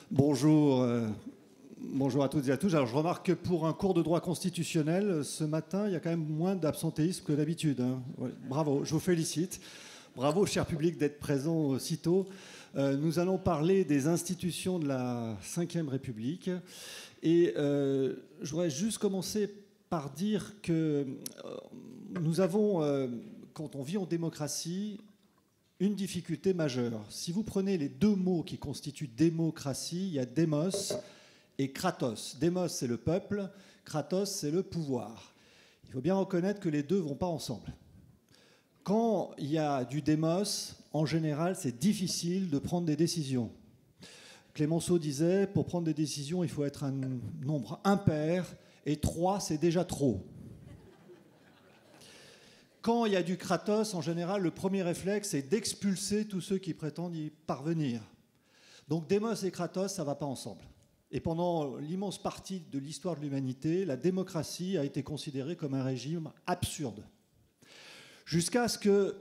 Bonjour, bonjour à toutes et à tous. Alors, je remarque que pour un cours de droit constitutionnel, ce matin, il y a quand même moins d'absentéisme que d'habitude. Hein. Ouais, bravo, je vous félicite. Bravo, cher public, d'être présent aussitôt. Nous allons parler des institutions de la Ve République. Et je voudrais juste commencer par dire que nous avons, quand on vit en démocratie, une difficulté majeure. Si vous prenez les deux mots qui constituent démocratie, il y a démos et kratos. Démos, c'est le peuple, kratos, c'est le pouvoir. Il faut bien reconnaître que les deux ne vont pas ensemble. Quand il y a du démos, en général, c'est difficile de prendre des décisions. Clémenceau disait, pour prendre des décisions, il faut être un nombre impair, et 3, c'est déjà trop. Quand il y a du kratos, en général, le premier réflexe, c'est d'expulser tous ceux qui prétendent y parvenir. Donc démos et kratos, ça ne va pas ensemble. Et pendant l'immense partie de l'histoire de l'humanité, la démocratie a été considérée comme un régime absurde. Jusqu'à ce que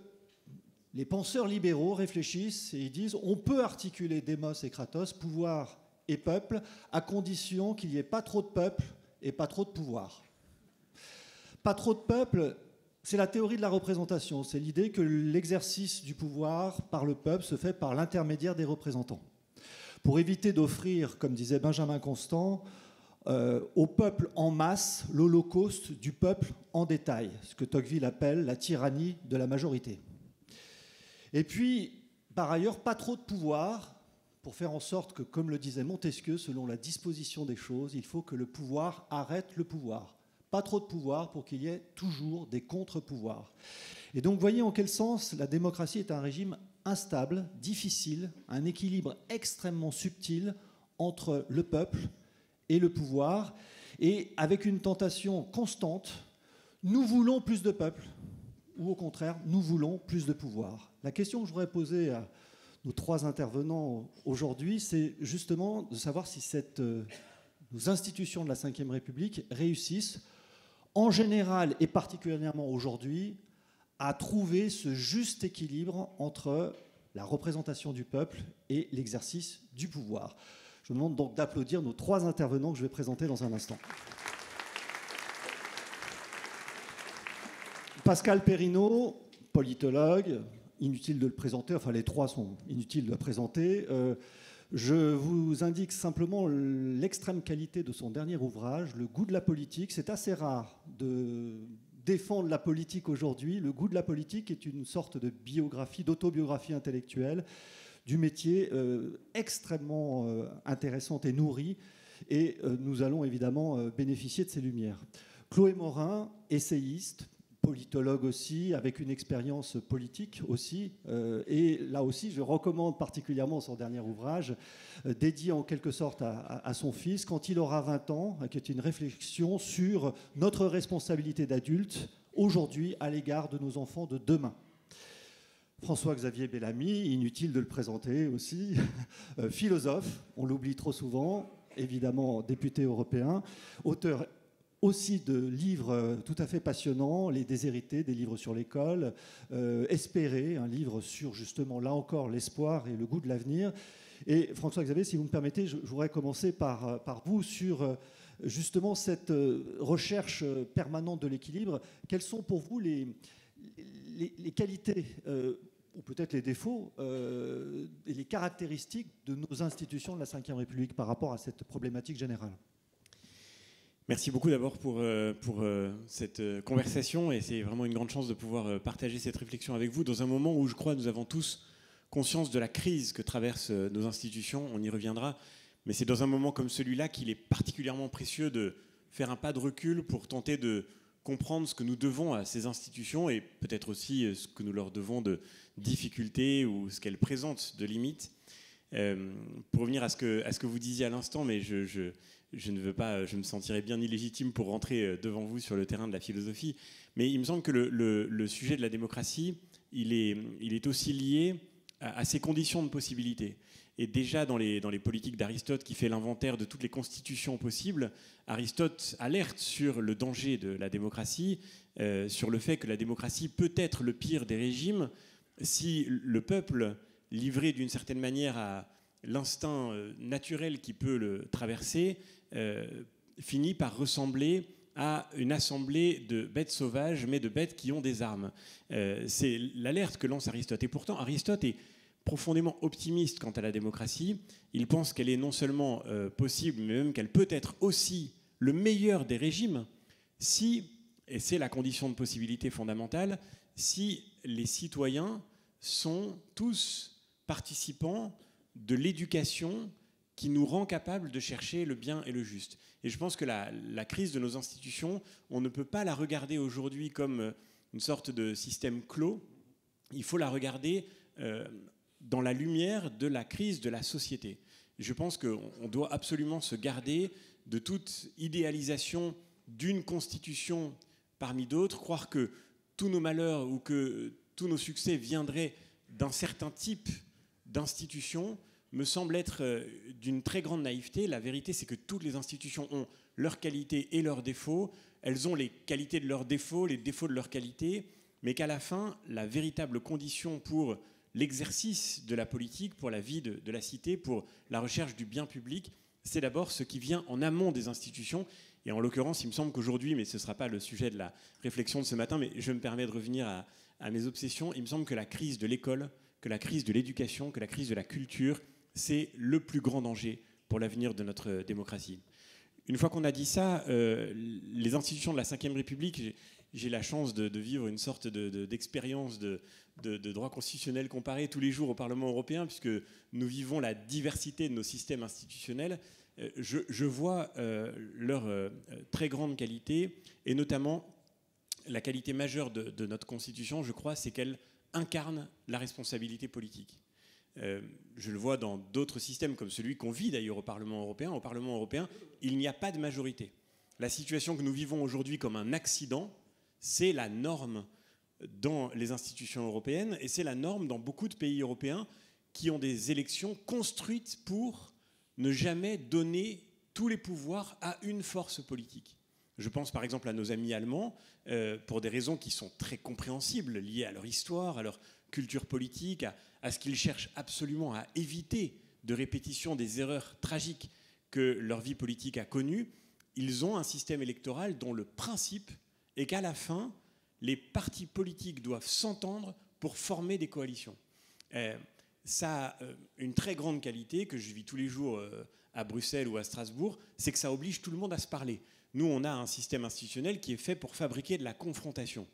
les penseurs libéraux réfléchissent et ils disent on peut articuler démos et kratos, pouvoir et peuple, à condition qu'il n'y ait pas trop de peuple et pas trop de pouvoir. Pas trop de peuple, c'est la théorie de la représentation. C'est l'idée que l'exercice du pouvoir par le peuple se fait par l'intermédiaire des représentants. Pour éviter d'offrir, comme disait Benjamin Constant, au peuple en masse l'holocauste du peuple en détail, ce que Tocqueville appelle la tyrannie de la majorité. Et puis, par ailleurs, pas trop de pouvoir, pour faire en sorte que, comme le disait Montesquieu, selon la disposition des choses, il faut que le pouvoir arrête le pouvoir. Pas trop de pouvoir pour qu'il y ait toujours des contre-pouvoirs. Et donc, voyez en quel sens la démocratie est un régime instable, difficile, un équilibre extrêmement subtil entre le peuple et le pouvoir, et avec une tentation constante, nous voulons plus de peuple, ou au contraire, nous voulons plus de pouvoir. La question que je voudrais poser à nos trois intervenants aujourd'hui, c'est justement de savoir si nos institutions de la Ve République réussissent, en général et particulièrement aujourd'hui, à trouver ce juste équilibre entre la représentation du peuple et l'exercice du pouvoir. Je vous demande donc d'applaudir nos trois intervenants que je vais présenter dans un instant. Pascal Perrineau, politologue, inutile de le présenter, enfin les trois sont inutiles de le présenter. Je vous indique simplement l'extrême qualité de son dernier ouvrage, Le goût de la politique. C'est assez rare de défendre la politique aujourd'hui. Le goût de la politique est une sorte de biographie, d'autobiographie intellectuelle du métier extrêmement intéressante et nourrie. Et nous allons évidemment bénéficier de ces lumières. Chloé Morin, essayiste, politologue aussi, avec une expérience politique aussi. Et là aussi, je recommande particulièrement son dernier ouvrage, dédié en quelque sorte à son fils, quand il aura 20 ans, qui est une réflexion sur notre responsabilité d'adulte aujourd'hui à l'égard de nos enfants de demain. François-Xavier Bellamy, inutile de le présenter aussi, philosophe, on l'oublie trop souvent, évidemment député européen, auteur aussi de livres tout à fait passionnants, Les Déshérités, des livres sur l'école, Espérer, un livre sur justement, là encore, l'espoir et le goût de l'avenir. Et François-Xavier, si vous me permettez, je voudrais commencer par vous sur justement cette recherche permanente de l'équilibre. Quelles sont pour vous les qualités, ou peut-être les défauts, et les caractéristiques de nos institutions de la Ve République par rapport à cette problématique générale ? Merci beaucoup d'abord pour cette conversation, et c'est vraiment une grande chance de pouvoir partager cette réflexion avec vous dans un moment où je crois nous avons tous conscience de la crise que traversent nos institutions, on y reviendra, mais c'est dans un moment comme celui-là qu'il est particulièrement précieux de faire un pas de recul pour tenter de comprendre ce que nous devons à ces institutions et peut-être aussi ce que nous leur devons de difficultés ou ce qu'elles présentent de limites. Pour revenir à ce que vous disiez à l'instant, mais je ne veux pas, je me sentirais bien illégitime pour rentrer devant vous sur le terrain de la philosophie, mais il me semble que le sujet de la démocratie, il est aussi lié à ces conditions de possibilité. Et déjà dans les politiques d'Aristote, qui fait l'inventaire de toutes les constitutions possibles, Aristote alerte sur le danger de la démocratie, sur le fait que la démocratie peut être le pire des régimes si le peuple, livré d'une certaine manière à l'instinct naturel qui peut le traverser finit par ressembler à une assemblée de bêtes sauvages, mais de bêtes qui ont des armes. C'est l'alerte que lance Aristote. Et pourtant, Aristote est profondément optimiste quant à la démocratie. Il pense qu'elle est non seulement possible, mais même qu'elle peut être aussi le meilleur des régimes si, et c'est la condition de possibilité fondamentale, si les citoyens sont tous participants de l'éducation qui nous rend capables de chercher le bien et le juste. Et je pense que la crise de nos institutions, on ne peut pas la regarder aujourd'hui comme une sorte de système clos. Il faut la regarder dans la lumière de la crise de la société. Je pense qu'on doit absolument se garder de toute idéalisation d'une constitution parmi d'autres, croire que tous nos malheurs ou que tous nos succès viendraient d'un certain type d'institution me semble être d'une très grande naïveté. La vérité, c'est que toutes les institutions ont leurs qualités et leurs défauts. Elles ont les qualités de leurs défauts, les défauts de leurs qualités, mais qu'à la fin, la véritable condition pour l'exercice de la politique, pour la vie de la cité, pour la recherche du bien public, c'est d'abord ce qui vient en amont des institutions. Et en l'occurrence, il me semble qu'aujourd'hui, mais ce ne sera pas le sujet de la réflexion de ce matin, mais je me permets de revenir à mes obsessions, il me semble que la crise de l'école, que la crise de l'éducation, que la crise de la culture, c'est le plus grand danger pour l'avenir de notre démocratie. Une fois qu'on a dit ça, les institutions de la Ve République, j'ai la chance de vivre une sorte d'expérience de droit constitutionnel comparé tous les jours au Parlement européen, puisque nous vivons la diversité de nos systèmes institutionnels. Je vois leur très grande qualité, et notamment la qualité majeure de notre Constitution, je crois, c'est qu'elle incarne la responsabilité politique. Je le vois dans d'autres systèmes, comme celui qu'on vit d'ailleurs au Parlement européen. Au Parlement européen, il n'y a pas de majorité. La situation que nous vivons aujourd'hui comme un accident, c'est la norme dans les institutions européennes, et c'est la norme dans beaucoup de pays européens qui ont des élections construites pour ne jamais donner tous les pouvoirs à une force politique. Je pense par exemple à nos amis allemands, pour des raisons qui sont très compréhensibles, liées à leur histoire, à leur culture politique, à ce qu'ils cherchent absolument à éviter de répétition des erreurs tragiques que leur vie politique a connues. Ils ont un système électoral dont le principe est qu'à la fin, les partis politiques doivent s'entendre pour former des coalitions. Ça a une très grande qualité que je vis tous les jours à Bruxelles ou à Strasbourg, c'est que ça oblige tout le monde à se parler. Nous, on a un système institutionnel qui est fait pour fabriquer de la confrontation.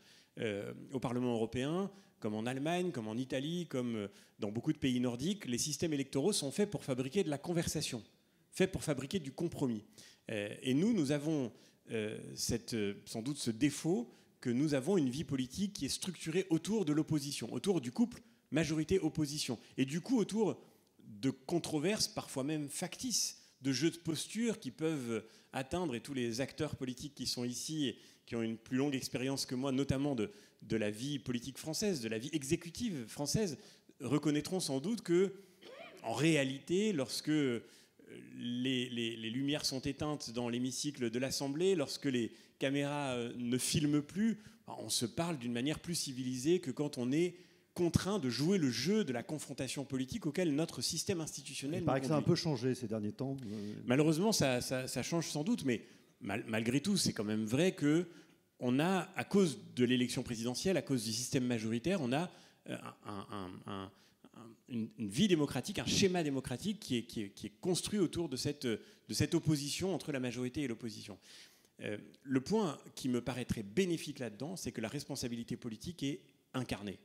Au Parlement européen, comme en Allemagne, comme en Italie, comme dans beaucoup de pays nordiques, les systèmes électoraux sont faits pour fabriquer de la conversation, faits pour fabriquer du compromis. Et nous avons sans doute ce défaut que nous avons une vie politique qui est structurée autour de l'opposition, autour du couple majorité-opposition, et du coup autour de controverses, parfois même factices, de jeux de posture qui peuvent atteindre, et tous les acteurs politiques qui sont ici, et qui ont une plus longue expérience que moi, notamment de la vie politique française, de la vie exécutive française, reconnaîtront sans doute que, en réalité, lorsque les lumières sont éteintes dans l'hémicycle de l'Assemblée, lorsque les caméras ne filment plus, on se parle d'une manière plus civilisée que quand on est contraint de jouer le jeu de la confrontation politique auquel notre système institutionnel nous conduit. Il paraît que ça a un peu changé ces derniers temps. Malheureusement, ça change sans doute, mais malgré tout, c'est quand même vrai qu'on a, à cause de l'élection présidentielle, à cause du système majoritaire, on a une vie démocratique, un schéma démocratique qui est construit autour de cette opposition entre la majorité et l'opposition. Le point qui me paraît très bénéfique là-dedans, c'est que la responsabilité politique est incarnée.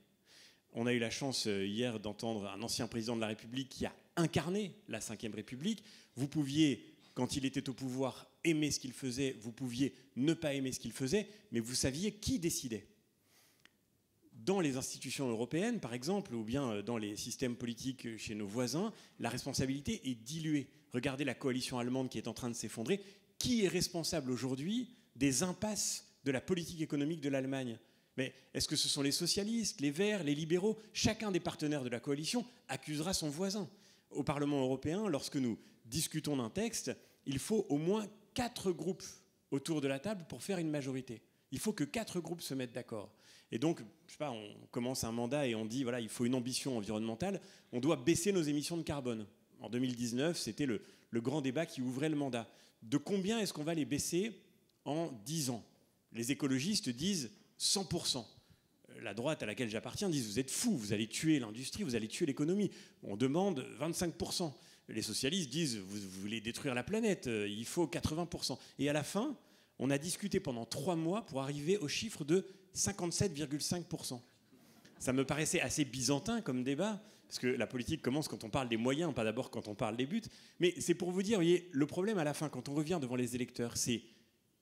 On a eu la chance hier d'entendre un ancien président de la République qui a incarné la Ve République. Vous pouviez, quand il était au pouvoir, aimer ce qu'il faisait, vous pouviez ne pas aimer ce qu'il faisait, mais vous saviez qui décidait. Dans les institutions européennes, par exemple, ou bien dans les systèmes politiques chez nos voisins, la responsabilité est diluée. Regardez la coalition allemande qui est en train de s'effondrer. Qui est responsable aujourd'hui des impasses de la politique économique de l'Allemagne ? Mais est-ce que ce sont les socialistes, les Verts, les libéraux ? Chacun des partenaires de la coalition accusera son voisin. Au Parlement européen, lorsque nous discutons d'un texte, il faut au moins 4 groupes autour de la table pour faire une majorité. Il faut que 4 groupes se mettent d'accord. Et donc, je sais pas, on commence un mandat et on dit, voilà, il faut une ambition environnementale, on doit baisser nos émissions de carbone. en 2019, c'était le grand débat qui ouvrait le mandat. De combien est-ce qu'on va les baisser en 10 ans? Les écologistes disent 100%. La droite à laquelle j'appartiens disent vous êtes fous, vous allez tuer l'industrie, vous allez tuer l'économie. On demande 25%. Les socialistes disent vous voulez détruire la planète, il faut 80%. Et à la fin, on a discuté pendant 3 mois pour arriver au chiffre de 57,5%. Ça me paraissait assez byzantin comme débat, parce que la politique commence quand on parle des moyens, pas d'abord quand on parle des buts. Mais c'est pour vous dire, vous voyez, le problème à la fin, quand on revient devant les électeurs, c'est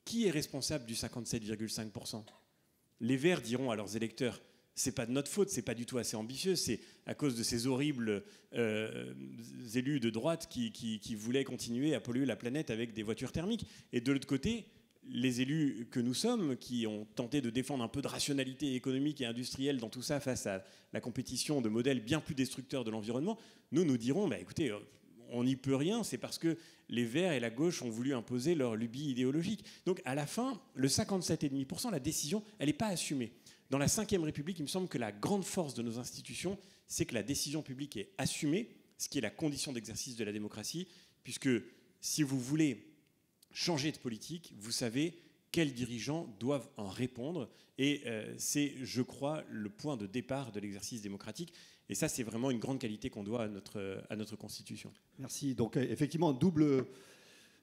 qui est responsable du 57,5%? Les Verts diront à leurs électeurs, c'est pas de notre faute, c'est pas du tout assez ambitieux, c'est à cause de ces horribles élus de droite qui voulaient continuer à polluer la planète avec des voitures thermiques. Et de l'autre côté, les élus que nous sommes, qui ont tenté de défendre un peu de rationalité économique et industrielle dans tout ça face à la compétition de modèles bien plus destructeurs de l'environnement, nous dirons, bah, écoutez, on n'y peut rien, c'est parce que les Verts et la gauche ont voulu imposer leur lubie idéologique. Donc à la fin, le 57,5%, la décision, elle n'est pas assumée. Dans la Ve République, il me semble que la grande force de nos institutions, c'est que la décision publique est assumée, ce qui est la condition d'exercice de la démocratie, puisque si vous voulez changer de politique, vous savez quels dirigeants doivent en répondre. Et c'est, je crois, le point de départ de l'exercice démocratique. Et ça, c'est vraiment une grande qualité qu'on doit à notre Constitution. Merci. Donc, effectivement, double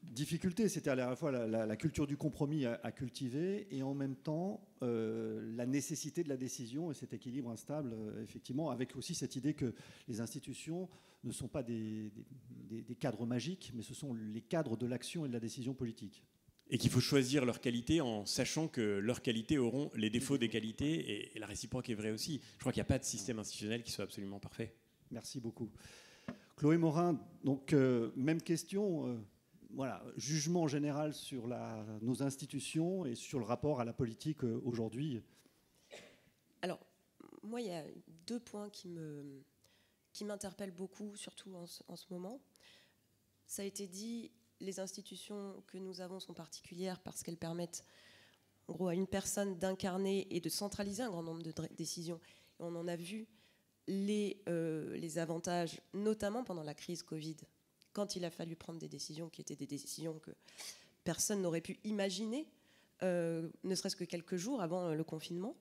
difficulté. C'était à la fois la culture du compromis à cultiver et en même temps la nécessité de la décision et cet équilibre instable, effectivement, avec aussi cette idée que les institutions ne sont pas des cadres magiques, mais ce sont les cadres de l'action et de la décision politique. Et qu'il faut choisir leurs qualités en sachant que leurs qualités auront les défauts des qualités, et la réciproque est vraie aussi. Je crois qu'il n'y a pas de système institutionnel qui soit absolument parfait. Merci beaucoup. Chloé Morin, donc même question, voilà, jugement général sur nos institutions et sur le rapport à la politique aujourd'hui. Alors, moi, il y a 2 points qui m'interpellent beaucoup, surtout en ce moment. Ça a été dit, les institutions que nous avons sont particulières parce qu'elles permettent, en gros, à une personne d'incarner et de centraliser un grand nombre de décisions. Et on en a vu les avantages, notamment pendant la crise Covid, quand il a fallu prendre des décisions qui étaient des décisions que personne n'aurait pu imaginer, ne serait-ce que quelques jours avant le confinement.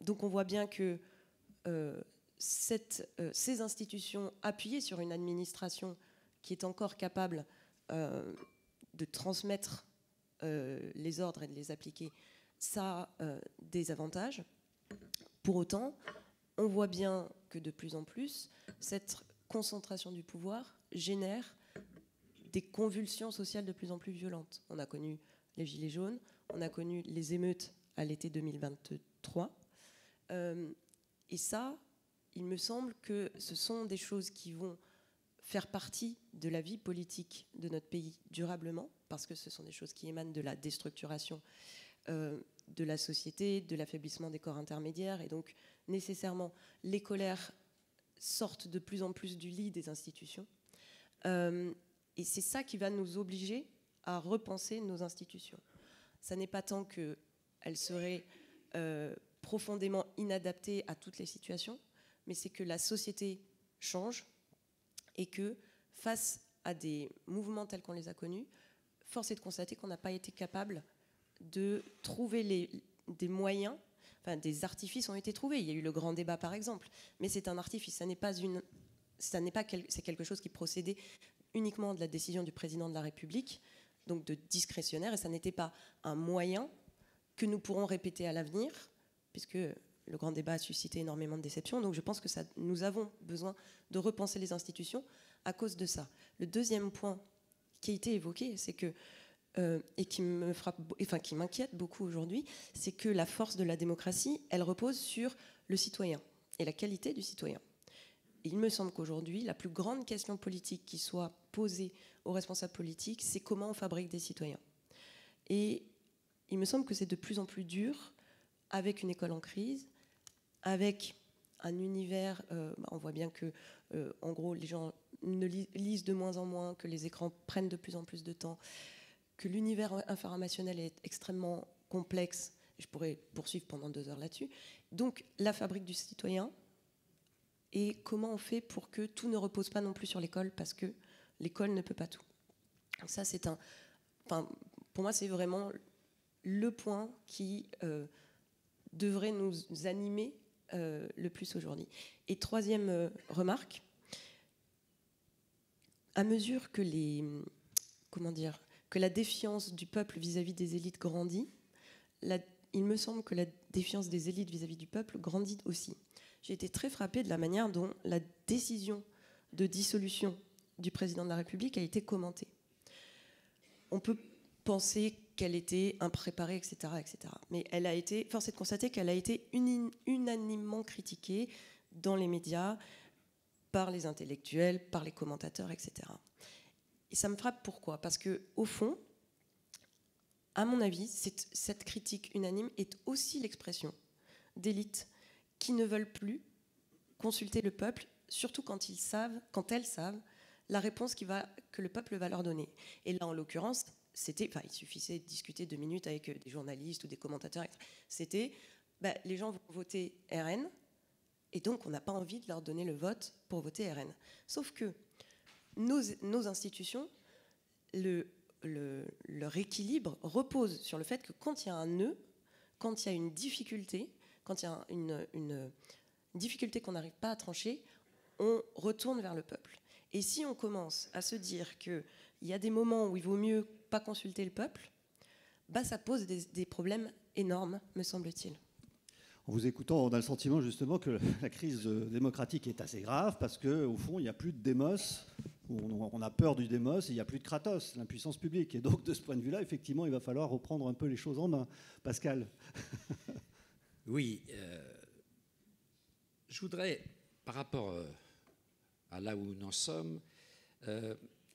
Donc on voit bien que ces institutions appuyées sur une administration qui est encore capable de transmettre les ordres et de les appliquer, ça a des avantages. Pour autant, on voit bien que de plus en plus, cette concentration du pouvoir génère des convulsions sociales de plus en plus violentes. On a connu les Gilets jaunes, on a connu les émeutes à l'été 2023. Et ça, il me semble que ce sont des choses qui vont faire partie de la vie politique de notre pays durablement, parce que ce sont des choses qui émanent de la déstructuration de la société, de l'affaiblissement des corps intermédiaires, et donc nécessairement les colères sortent de plus en plus du lit des institutions. Et c'est ça qui va nous obliger à repenser nos institutions. Ça n'est pas tant qu'elles seraient profondément inadaptées à toutes les situations, mais c'est que la société change et que face à des mouvements tels qu'on les a connus, force est de constater qu'on n'a pas été capable de trouver des moyens, enfin des artifices ont été trouvés. Il y a eu le grand débat par exemple, mais c'est un artifice, c'est quelque chose qui procédait uniquement de la décision du président de la République, donc de discrétionnaire, et ça n'était pas un moyen que nous pourrons répéter à l'avenir, puisque le grand débat a suscité énormément de déceptions. Donc je pense que nous avons besoin de repenser les institutions à cause de ça. Le deuxième point qui a été évoqué, c'est que et qui m'inquiète beaucoup aujourd'hui, c'est que la force de la démocratie, elle repose sur le citoyen et la qualité du citoyen. Et il me semble qu'aujourd'hui, la plus grande question politique qui soit posée aux responsables politiques, c'est comment on fabrique des citoyens. Et il me semble que c'est de plus en plus dur, avec une école en crise, avec un univers, on voit bien que, en gros, les gens lisent de moins en moins, que les écrans prennent de plus en plus de temps, que l'univers informationnel est extrêmement complexe. Je pourrais poursuivre pendant 2 heures là-dessus. Donc, la fabrique du citoyen, et comment on fait pour que tout ne repose pas non plus sur l'école, parce que l'école ne peut pas tout. Donc ça, pour moi, c'est vraiment le point qui devrait nous animer le plus aujourd'hui. Et troisième remarque, à mesure que la défiance du peuple vis-à-vis des élites grandit, il me semble que la défiance des élites vis-à-vis du peuple grandit aussi. J'ai été très frappée de la manière dont la décision de dissolution du président de la République a été commentée. On peut penser qu'elle était impréparée, etc., etc. Mais force est de constater qu'elle a été unanimement critiquée dans les médias, par les intellectuels, par les commentateurs, etc. Et ça me frappe pourquoi ? Parce qu'au fond, à mon avis, cette critique unanime est aussi l'expression d'élites qui ne veulent plus consulter le peuple, surtout quand elles savent la réponse que le peuple va leur donner. Et là, en l'occurrence, il suffisait de discuter 2 minutes avec des journalistes ou des commentateurs. C'était, les gens vont voter RN, et donc on n'a pas envie de leur donner le vote pour voter RN. Sauf que nos institutions, leur équilibre repose sur le fait que quand il y a un nœud, quand il y a une difficulté, quand il y a une difficulté qu'on n'arrive pas à trancher, on retourne vers le peuple. Et si on commence à se dire qu'il y a des moments où il vaut mieux pas consulter le peuple, ça pose des problèmes énormes, me semble-t-il. En vous écoutant, on a le sentiment justement que la crise démocratique est assez grave parce qu'au fond, il n'y a plus de démos. On a peur du démos et il n'y a plus de Kratos, l'impuissance publique. Et donc, de ce point de vue-là, effectivement, il va falloir reprendre un peu les choses en main. Pascal. Oui. Je voudrais, par rapport à là où nous en sommes,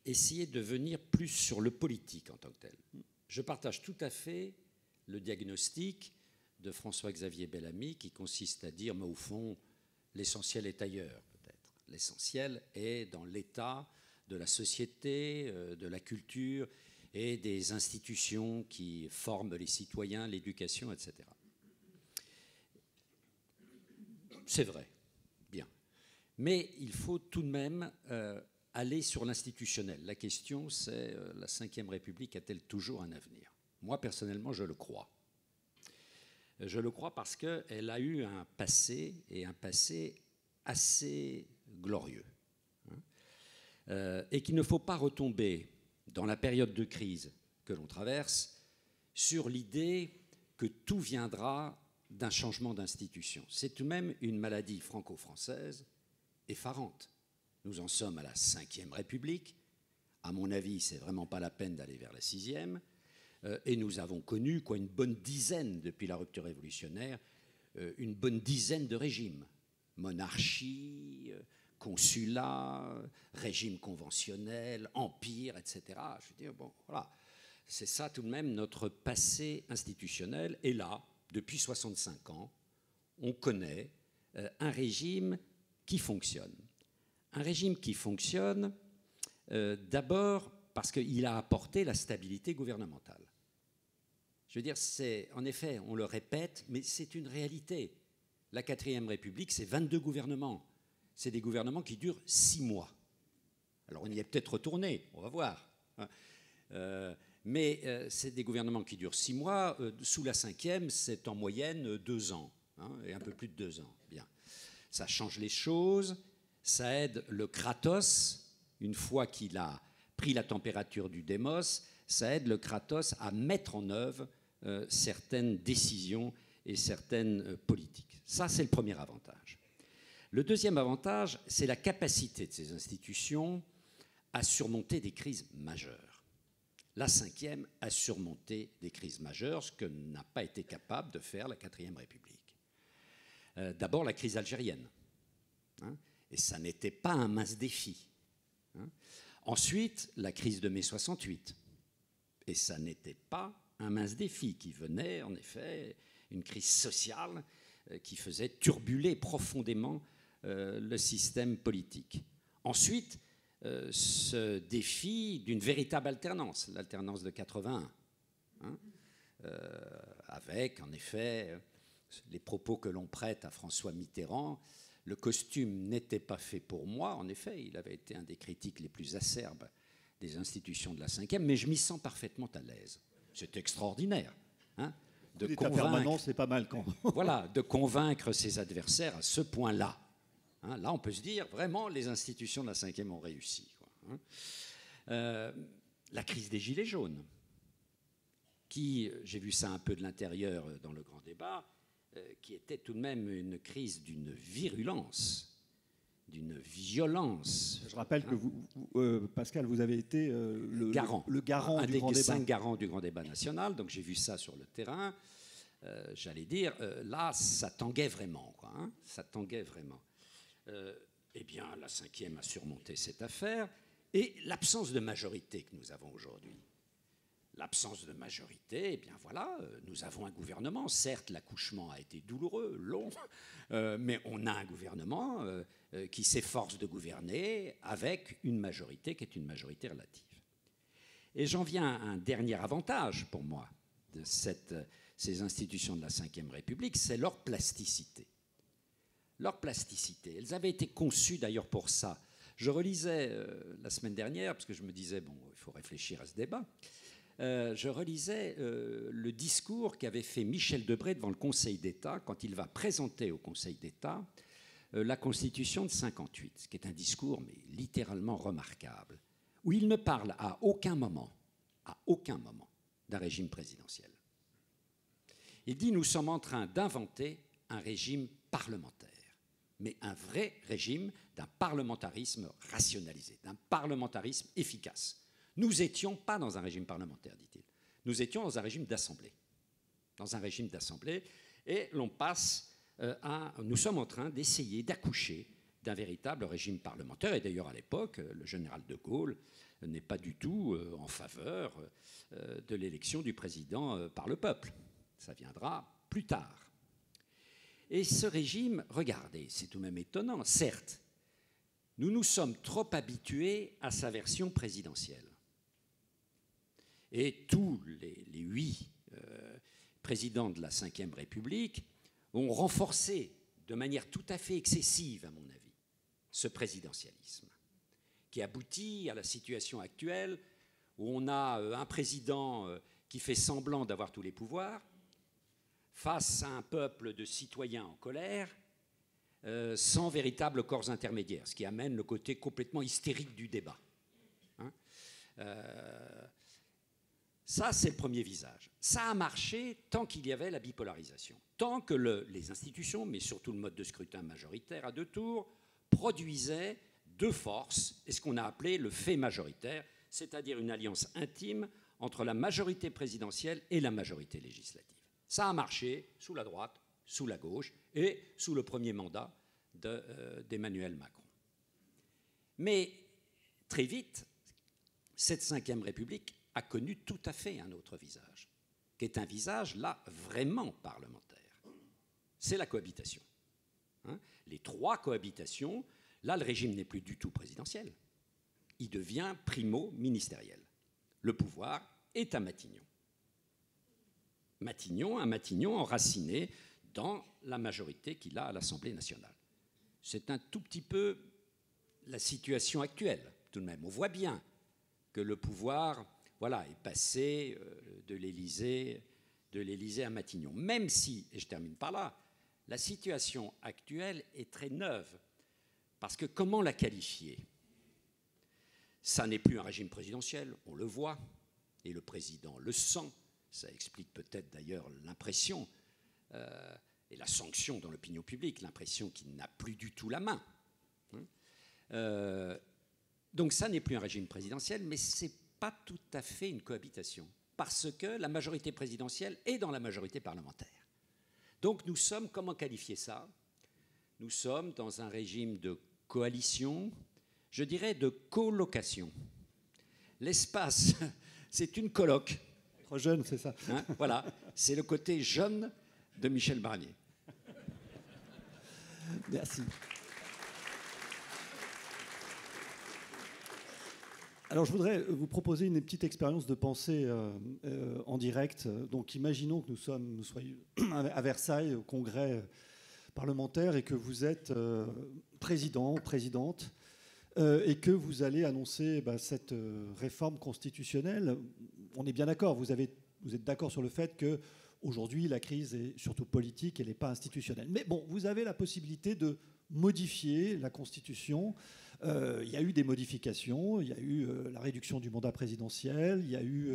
essayer de venir plus sur le politique en tant que tel. Je partage tout à fait le diagnostic de François-Xavier Bellamy qui consiste à dire, mais au fond, l'essentiel est ailleurs, peut-être. L'essentiel est dans l'état de la société, de la culture et des institutions qui forment les citoyens, l'éducation, etc. C'est vrai, bien. Mais il faut tout de même aller sur l'institutionnel. La question, c'est la Ve République a-t-elle toujours un avenir ? Moi, personnellement, je le crois. Je le crois parce qu'elle a eu un passé, et un passé assez glorieux. Et qu'il ne faut pas retomber dans la période de crise que l'on traverse sur l'idée que tout viendra d'un changement d'institution. C'est tout de même une maladie franco-française effarante. Nous en sommes à la Ve République. À mon avis, c'est vraiment pas la peine d'aller vers la 6e. Et nous avons connu une bonne dizaine, depuis la rupture révolutionnaire, une bonne dizaine de régimes. Monarchie, consulat, régime conventionnel, empire, etc. Je veux dire, bon, voilà. C'est ça tout de même notre passé institutionnel. Et là, depuis 65 ans, on connaît un régime qui fonctionne. Un régime qui fonctionne d'abord parce qu'il a apporté la stabilité gouvernementale. Je veux dire, en effet, on le répète, mais c'est une réalité. La 4e République, c'est 22 gouvernements. C'est des gouvernements qui durent 6 mois. Alors on y est peut-être retourné, on va voir. Mais c'est des gouvernements qui durent 6 mois. Sous la 5e, c'est en moyenne 2 ans, et un peu plus de 2 ans. Bien. Ça change les choses, ça aide le Kratos, une fois qu'il a pris la température du démos, ça aide le Kratos à mettre en œuvre certaines décisions et certaines politiques. Ça, c'est le premier avantage. Le deuxième avantage, c'est la capacité de ces institutions à surmonter des crises majeures. La 5e a surmonté des crises majeures, ce que n'a pas été capable de faire la 4e République. D'abord, la crise algérienne. Et ça n'était pas un mince défi. Ensuite, la crise de mai 68. Et ça n'était pas un mince défi qui venait, en effet, une crise sociale qui faisait turbuler profondément le système politique. Ensuite, ce défi d'une véritable alternance, l'alternance de 81, avec, en effet, les propos que l'on prête à François Mitterrand, Le costume n'était pas fait pour moi, en effet, il avait été un des critiques les plus acerbes des institutions de la 5e, mais je m'y sens parfaitement à l'aise. C'est extraordinaire. Hein, de permanent, c'est pas mal quand. Voilà, de convaincre ses adversaires à ce point-là. Hein, là, on peut se dire, vraiment, les institutions de la 5e ont réussi. Quoi, hein. La crise des Gilets jaunes, qui, j'ai vu ça un peu de l'intérieur dans le grand débat, qui était tout de même une crise d'une virulence, d'une violence. Je rappelle que vous, Pascal, vous avez été le garant un du grand débat. Un des 5 garants du grand débat national, donc j'ai vu ça sur le terrain. J'allais dire, là, ça tanguait vraiment. Quoi, hein, ça tanguait vraiment. Eh bien, la 5e a surmonté cette affaire. Et l'absence de majorité que nous avons aujourd'hui. L'absence de majorité, eh bien voilà, nous avons un gouvernement. Certes, l'accouchement a été douloureux, long, mais on a un gouvernement qui s'efforce de gouverner avec une majorité qui est une majorité relative. Et j'en viens à un dernier avantage pour moi de ces institutions de la Ve République, c'est leur plasticité. Leur plasticité. Elles avaient été conçues d'ailleurs pour ça. Je relisais la semaine dernière, parce que je me disais, bon, il faut réfléchir à ce débat, je relisais le discours qu'avait fait Michel Debré devant le Conseil d'État quand il va présenter au Conseil d'État la Constitution de 58, ce qui est un discours mais littéralement remarquable, où il ne parle à aucun moment d'un régime présidentiel. Il dit, nous sommes en train d'inventer un régime parlementaire, mais un vrai régime d'un parlementarisme rationalisé, d'un parlementarisme efficace. Nous n'étions pas dans un régime parlementaire, dit-il. Nous étions dans un régime d'assemblée. Dans un régime d'assemblée, et l'on passe nous sommes en train d'essayer d'accoucher d'un véritable régime parlementaire. Et d'ailleurs, à l'époque, le général de Gaulle n'est pas du tout en faveur de l'élection du président par le peuple. Ça viendra plus tard. Et ce régime, regardez, c'est tout de même étonnant. Certes, nous nous sommes trop habitués à sa version présidentielle. Et tous les 8 présidents de la Ve République ont renforcé de manière tout à fait excessive, à mon avis, ce présidentialisme, qui aboutit à la situation actuelle où on a un président qui fait semblant d'avoir tous les pouvoirs face à un peuple de citoyens en colère, sans véritable corps intermédiaire, ce qui amène le côté complètement hystérique du débat. Hein, ça, c'est le premier visage. Ça a marché tant qu'il y avait la bipolarisation, tant que les institutions, mais surtout le mode de scrutin majoritaire à 2 tours, produisaient 2 forces, et ce qu'on a appelé le fait majoritaire, c'est-à-dire une alliance intime entre la majorité présidentielle et la majorité législative. Ça a marché sous la droite, sous la gauche et sous le premier mandat d'Emmanuel Macron. Mais très vite, cette Ve République a connu tout à fait un autre visage, qui est un visage, là, vraiment parlementaire. C'est la cohabitation. Hein, les 3 cohabitations, là, le régime n'est plus du tout présidentiel. Il devient primo-ministériel. Le pouvoir est à Matignon. Un Matignon enraciné dans la majorité qu'il a à l'Assemblée nationale. C'est un tout petit peu la situation actuelle, tout de même. On voit bien que le pouvoir, voilà, est passé de l'Élysée à Matignon. Même si, et je termine par là, la situation actuelle est très neuve. Parce que comment la qualifier ? Ça n'est plus un régime présidentiel, on le voit, et le président le sent. Ça explique peut-être d'ailleurs l'impression et la sanction dans l'opinion publique, l'impression qu'il n'a plus du tout la main. Donc ça n'est plus un régime présidentiel, mais ce n'est pas tout à fait une cohabitation, parce que la majorité présidentielle est dans la majorité parlementaire. Donc nous sommes, comment qualifier ça ? Nous sommes dans un régime de coalition, je dirais de colocation. L'espace, c'est une coloc. Trop jeune, c'est ça. Hein, voilà, c'est le côté jeune de Michel Barnier. Merci. Alors, je voudrais vous proposer une petite expérience de pensée en direct. Donc, imaginons que nous soyons à Versailles, au congrès parlementaire et que vous êtes président, présidente, et que vous allez annoncer cette réforme constitutionnelle. On est bien d'accord, vous êtes d'accord sur le fait qu'aujourd'hui, la crise est surtout politique, elle n'est pas institutionnelle. Mais bon, vous avez la possibilité de modifier la Constitution. Il y a eu des modifications, il y a eu la réduction du mandat présidentiel, il y a eu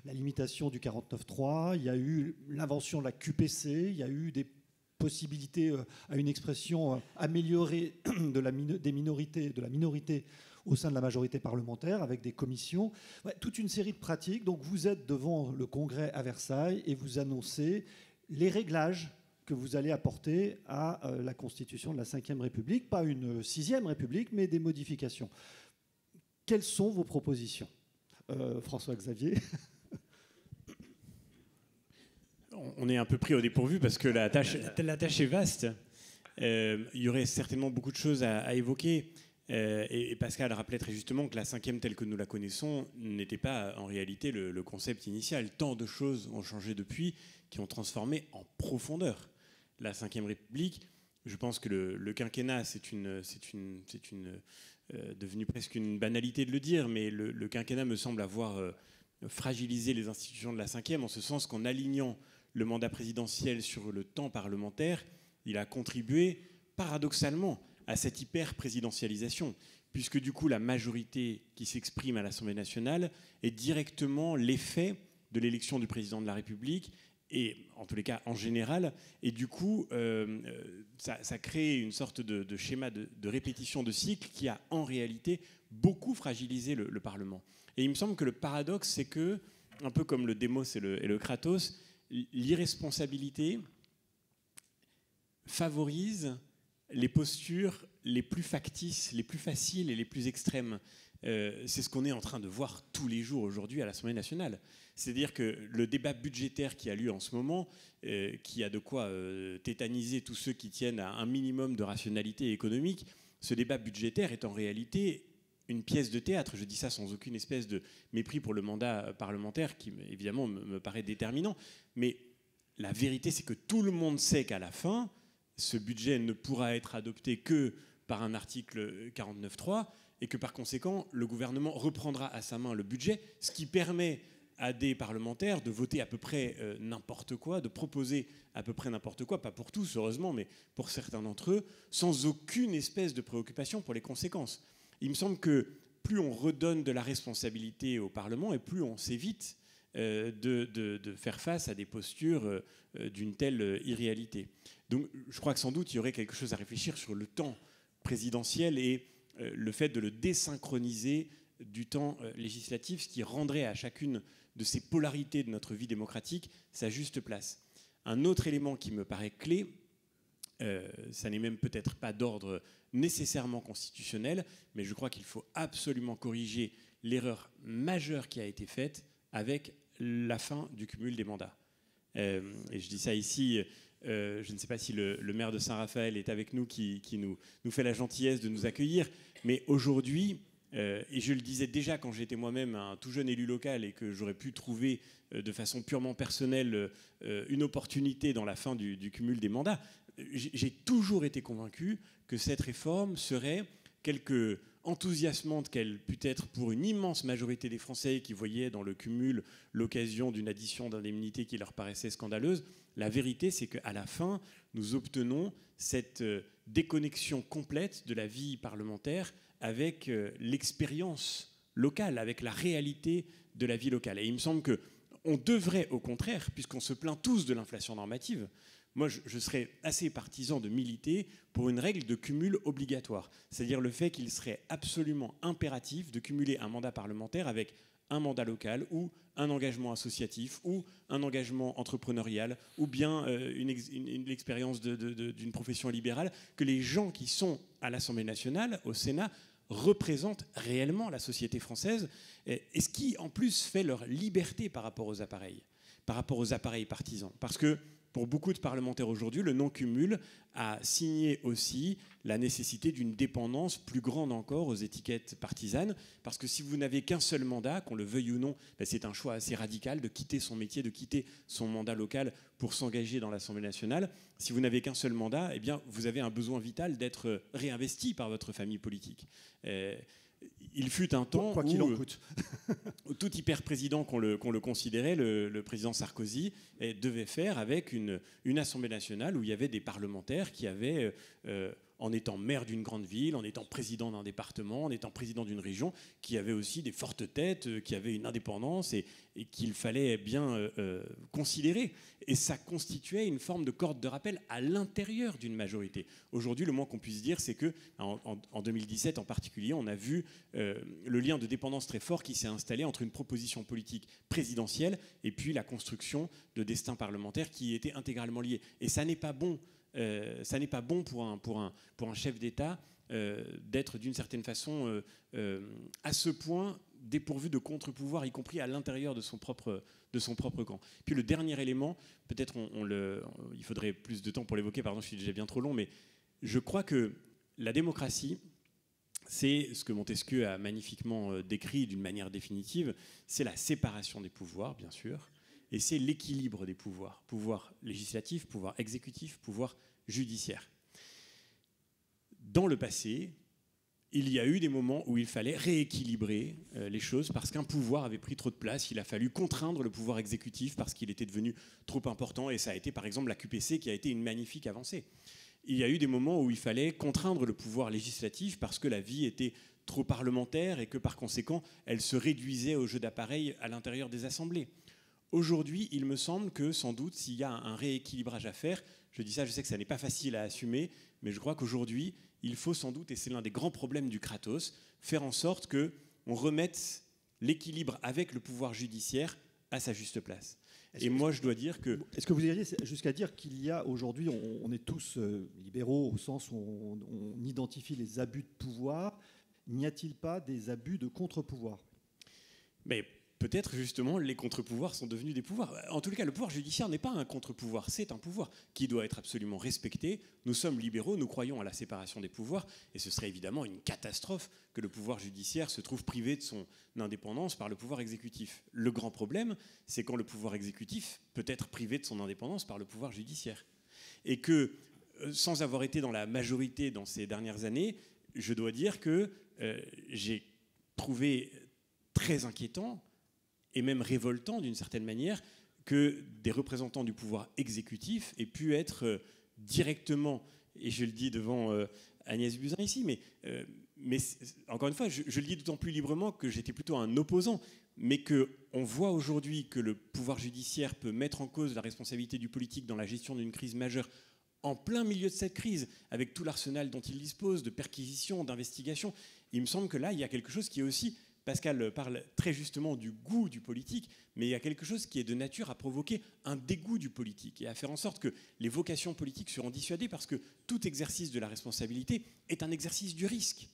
la limitation du 49.3, il y a eu l'invention de la QPC, il y a eu des possibilités à une expression améliorée de la minorité au sein de la majorité parlementaire avec des commissions. Ouais, toute une série de pratiques. Donc vous êtes devant le Congrès à Versailles et vous annoncez les réglages que vous allez apporter à la Constitution de la Ve République, pas une Sixième République, mais des modifications. Quelles sont vos propositions, François-Xavier? On est un peu pris au dépourvu parce que la tâche est vaste. Il y aurait certainement beaucoup de choses à évoquer. Et Pascal rappelait très justement que la Ve telle que nous la connaissons n'était pas en réalité le concept initial. Tant de choses ont changé depuis qui ont transformé en profondeur la Ve République. Je pense que le quinquennat, c'est devenu presque une banalité de le dire, mais le quinquennat me semble avoir fragilisé les institutions de la Ve, en ce sens qu'en alignant le mandat présidentiel sur le temps parlementaire, il a contribué paradoxalement à cette hyper-présidentialisation, puisque du coup la majorité qui s'exprime à l'Assemblée nationale est directement l'effet de l'élection du président de la République, et en tous les cas en général, et du coup ça crée une sorte de schéma de répétition de cycle qui a en réalité beaucoup fragilisé le Parlement. Et il me semble que le paradoxe, c'est que, un peu comme le démos et le kratos, l'irresponsabilité favorise les postures les plus factices, les plus faciles et les plus extrêmes. C'est ce qu'on est en train de voir tous les jours aujourd'hui à l'Assemblée nationale. C'est-à-dire que le débat budgétaire qui a lieu en ce moment, qui a de quoi tétaniser tous ceux qui tiennent à un minimum de rationalité économique, ce débat budgétaire est en réalité une pièce de théâtre. Je dis ça sans aucune espèce de mépris pour le mandat parlementaire qui, évidemment, me paraît déterminant. Mais la vérité, c'est que tout le monde sait qu'à la fin, ce budget ne pourra être adopté que par un article 49.3 et que par conséquent, le gouvernement reprendra à sa main le budget, ce qui permet à des parlementaires de voter à peu près n'importe quoi, de proposer à peu près n'importe quoi, pas pour tous heureusement, mais pour certains d'entre eux, sans aucune espèce de préoccupation pour les conséquences. Il me semble plus on redonne de la responsabilité au Parlement et plus on s'évite de faire face à des postures d'une telle irréalité. Donc je crois que sans doute il y aurait quelque chose à réfléchir sur le temps présidentiel et le fait de le désynchroniser du temps législatif, ce qui rendrait à chacune de ces polarités de notre vie démocratique sa juste place. Un autre élément qui me paraît clé, ça n'est même peut-être pas d'ordre nécessairement constitutionnel, mais je crois qu'il faut absolument corriger l'erreur majeure qui a été faite avec la fin du cumul des mandats. Et je dis ça ici, je ne sais pas si le maire de Saint-Raphaël est avec nous, qui nous fait la gentillesse de nous accueillir, mais aujourd'hui, et je le disais déjà quand j'étais moi-même un tout jeune élu local et que j'aurais pu trouver de façon purement personnelle une opportunité dans la fin du cumul des mandats, j'ai toujours été convaincu que cette réforme serait quelque enthousiasmante qu'elle pût être pour une immense majorité des Français qui voyaient dans le cumul l'occasion d'une addition d'indemnités qui leur paraissait scandaleuse. La vérité, c'est qu'à la fin, nous obtenons cette déconnexion complète de la vie parlementaire avec l'expérience locale, avec la réalité de la vie locale. Et il me semble qu'on devrait, au contraire, puisqu'on se plaint tous de l'inflation normative, moi je serais assez partisan de militer pour une règle de cumul obligatoire. C'est-à-dire le fait qu'il serait absolument impératif de cumuler un mandat parlementaire avec un mandat local ou un engagement associatif ou un engagement entrepreneurial ou bien l'expérience d'une profession libérale, que les gens qui sont à l'Assemblée nationale, au Sénat, représentent réellement la société française, et ce qui en plus fait leur liberté par rapport aux appareils partisans. Parce que pour beaucoup de parlementaires aujourd'hui, le non-cumul a signé aussi la nécessité d'une dépendance plus grande encore aux étiquettes partisanes, parce que si vous n'avez qu'un seul mandat, qu'on le veuille ou non, c'est un choix assez radical de quitter son métier, de quitter son mandat local pour s'engager dans l'Assemblée nationale. Si vous n'avez qu'un seul mandat, eh bien, vous avez un besoin vital d'être réinvesti par votre famille politique. Il fut un temps quoi qu'il en coûte. où tout hyper-président qu'on le considérait, le président Sarkozy, devait faire avec une Assemblée nationale où il y avait des parlementaires qui avaient, en étant maire d'une grande ville, en étant président d'un département, en étant président d'une région, qui avaient aussi des fortes têtes, qui avaient une indépendance et qu'il fallait bien considérer. Et ça constituait une forme de corde de rappel à l'intérieur d'une majorité. Aujourd'hui, le moins qu'on puisse dire, c'est qu'en 2017 en particulier, on a vu le lien de dépendance très fort qui s'est installé entre une proposition politique présidentielle et puis la construction de destins parlementaires qui étaient intégralement liés. Et ça n'est pas bon. Ça n'est pas bon pour un chef d'État d'être d'une certaine façon à ce point dépourvu de contre-pouvoir, y compris à l'intérieur de son propre camp. Puis le dernier élément, peut-être il faudrait plus de temps pour l'évoquer, pardon, je suis déjà bien trop long, mais je crois que la démocratie, c'est ce que Montesquieu a magnifiquement décrit d'une manière définitive, c'est la séparation des pouvoirs, bien sûr, et c'est l'équilibre des pouvoirs. Pouvoir législatif, pouvoir exécutif, pouvoir judiciaire. Dans le passé, il y a eu des moments où il fallait rééquilibrer les choses parce qu'un pouvoir avait pris trop de place. Il a fallu contraindre le pouvoir exécutif parce qu'il était devenu trop important. Et ça a été par exemple la QPC qui a été une magnifique avancée. Il y a eu des moments où il fallait contraindre le pouvoir législatif parce que la vie était trop parlementaire et que par conséquent, elle se réduisait au jeu d'appareil à l'intérieur des assemblées. Aujourd'hui, il me semble que sans doute, s'il y a un rééquilibrage à faire, je dis ça, je sais que ça n'est pas facile à assumer, mais je crois qu'aujourd'hui, il faut sans doute, et c'est l'un des grands problèmes du Kratos, faire en sorte qu'on remette l'équilibre avec le pouvoir judiciaire à sa juste place. Et moi, je dois dire que... Est-ce que vous iriez jusqu'à dire qu'il y a aujourd'hui, on est tous libéraux au sens où on identifie les abus de pouvoir, n'y a-t-il pas des abus de contre-pouvoir ? Mais peut-être justement les contre-pouvoirs sont devenus des pouvoirs. En tout cas, le pouvoir judiciaire n'est pas un contre-pouvoir, c'est un pouvoir qui doit être absolument respecté. Nous sommes libéraux, nous croyons à la séparation des pouvoirs, et ce serait évidemment une catastrophe que le pouvoir judiciaire se trouve privé de son indépendance par le pouvoir exécutif. Le grand problème, c'est quand le pouvoir exécutif peut être privé de son indépendance par le pouvoir judiciaire. Et que, sans avoir été dans la majorité dans ces dernières années, je dois dire que j'ai trouvé très inquiétant et même révoltant d'une certaine manière que des représentants du pouvoir exécutif aient pu être directement, et je le dis devant Agnès Buzyn ici, mais encore une fois, je le dis d'autant plus librement que j'étais plutôt un opposant, mais qu'on voit aujourd'hui que le pouvoir judiciaire peut mettre en cause la responsabilité du politique dans la gestion d'une crise majeure en plein milieu de cette crise, avec tout l'arsenal dont il dispose, de perquisition, d'investigation. Il me semble que là, il y a quelque chose qui est aussi... Pascal parle très justement du goût du politique, mais il y a quelque chose qui est de nature à provoquer un dégoût du politique et à faire en sorte que les vocations politiques seront dissuadées parce que tout exercice de la responsabilité est un exercice du risque.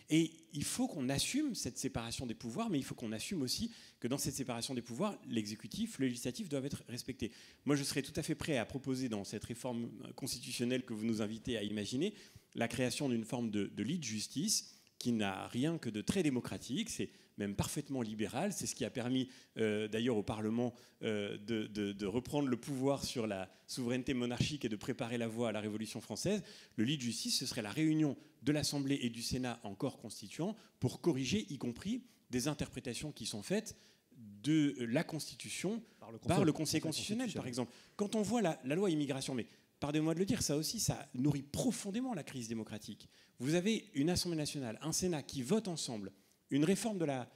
Et il faut qu'on assume cette séparation des pouvoirs, mais il faut qu'on assume aussi que dans cette séparation des pouvoirs, l'exécutif, le législatif doivent être respectés. Moi, je serais tout à fait prêt à proposer dans cette réforme constitutionnelle que vous nous invitez à imaginer la création d'une forme de lit de justice qui n'a rien que de très démocratique, c'est même parfaitement libéral. C'est ce qui a permis d'ailleurs au Parlement de reprendre le pouvoir sur la souveraineté monarchique et de préparer la voie à la Révolution française. Le lit de justice, ce serait la réunion de l'Assemblée et du Sénat en corps constituant pour corriger, y compris, des interprétations qui sont faites de la Constitution par le Conseil constitutionnel, par exemple. Quand on voit la loi immigration, mais pardonnez-moi de le dire, ça aussi, ça nourrit profondément la crise démocratique. Vous avez une Assemblée nationale, un Sénat qui votent ensemble une réforme de la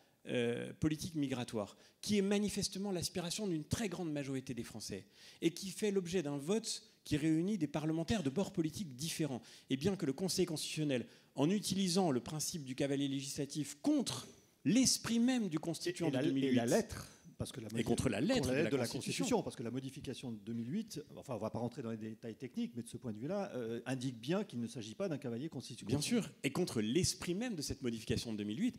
politique migratoire, qui est manifestement l'aspiration d'une très grande majorité des Français, et qui fait l'objet d'un vote qui réunit des parlementaires de bords politiques différents. Et bien que le Conseil constitutionnel, en utilisant le principe du cavalier législatif contre l'esprit même du Constituant de 2008... Et la lettre parce que et contre la lettre de la Constitution, parce que la modification de 2008, enfin on ne va pas rentrer dans les détails techniques, mais de ce point de vue-là, indique bien qu'il ne s'agit pas d'un cavalier constitutionnel. Bien sûr, et contre l'esprit même de cette modification de 2008.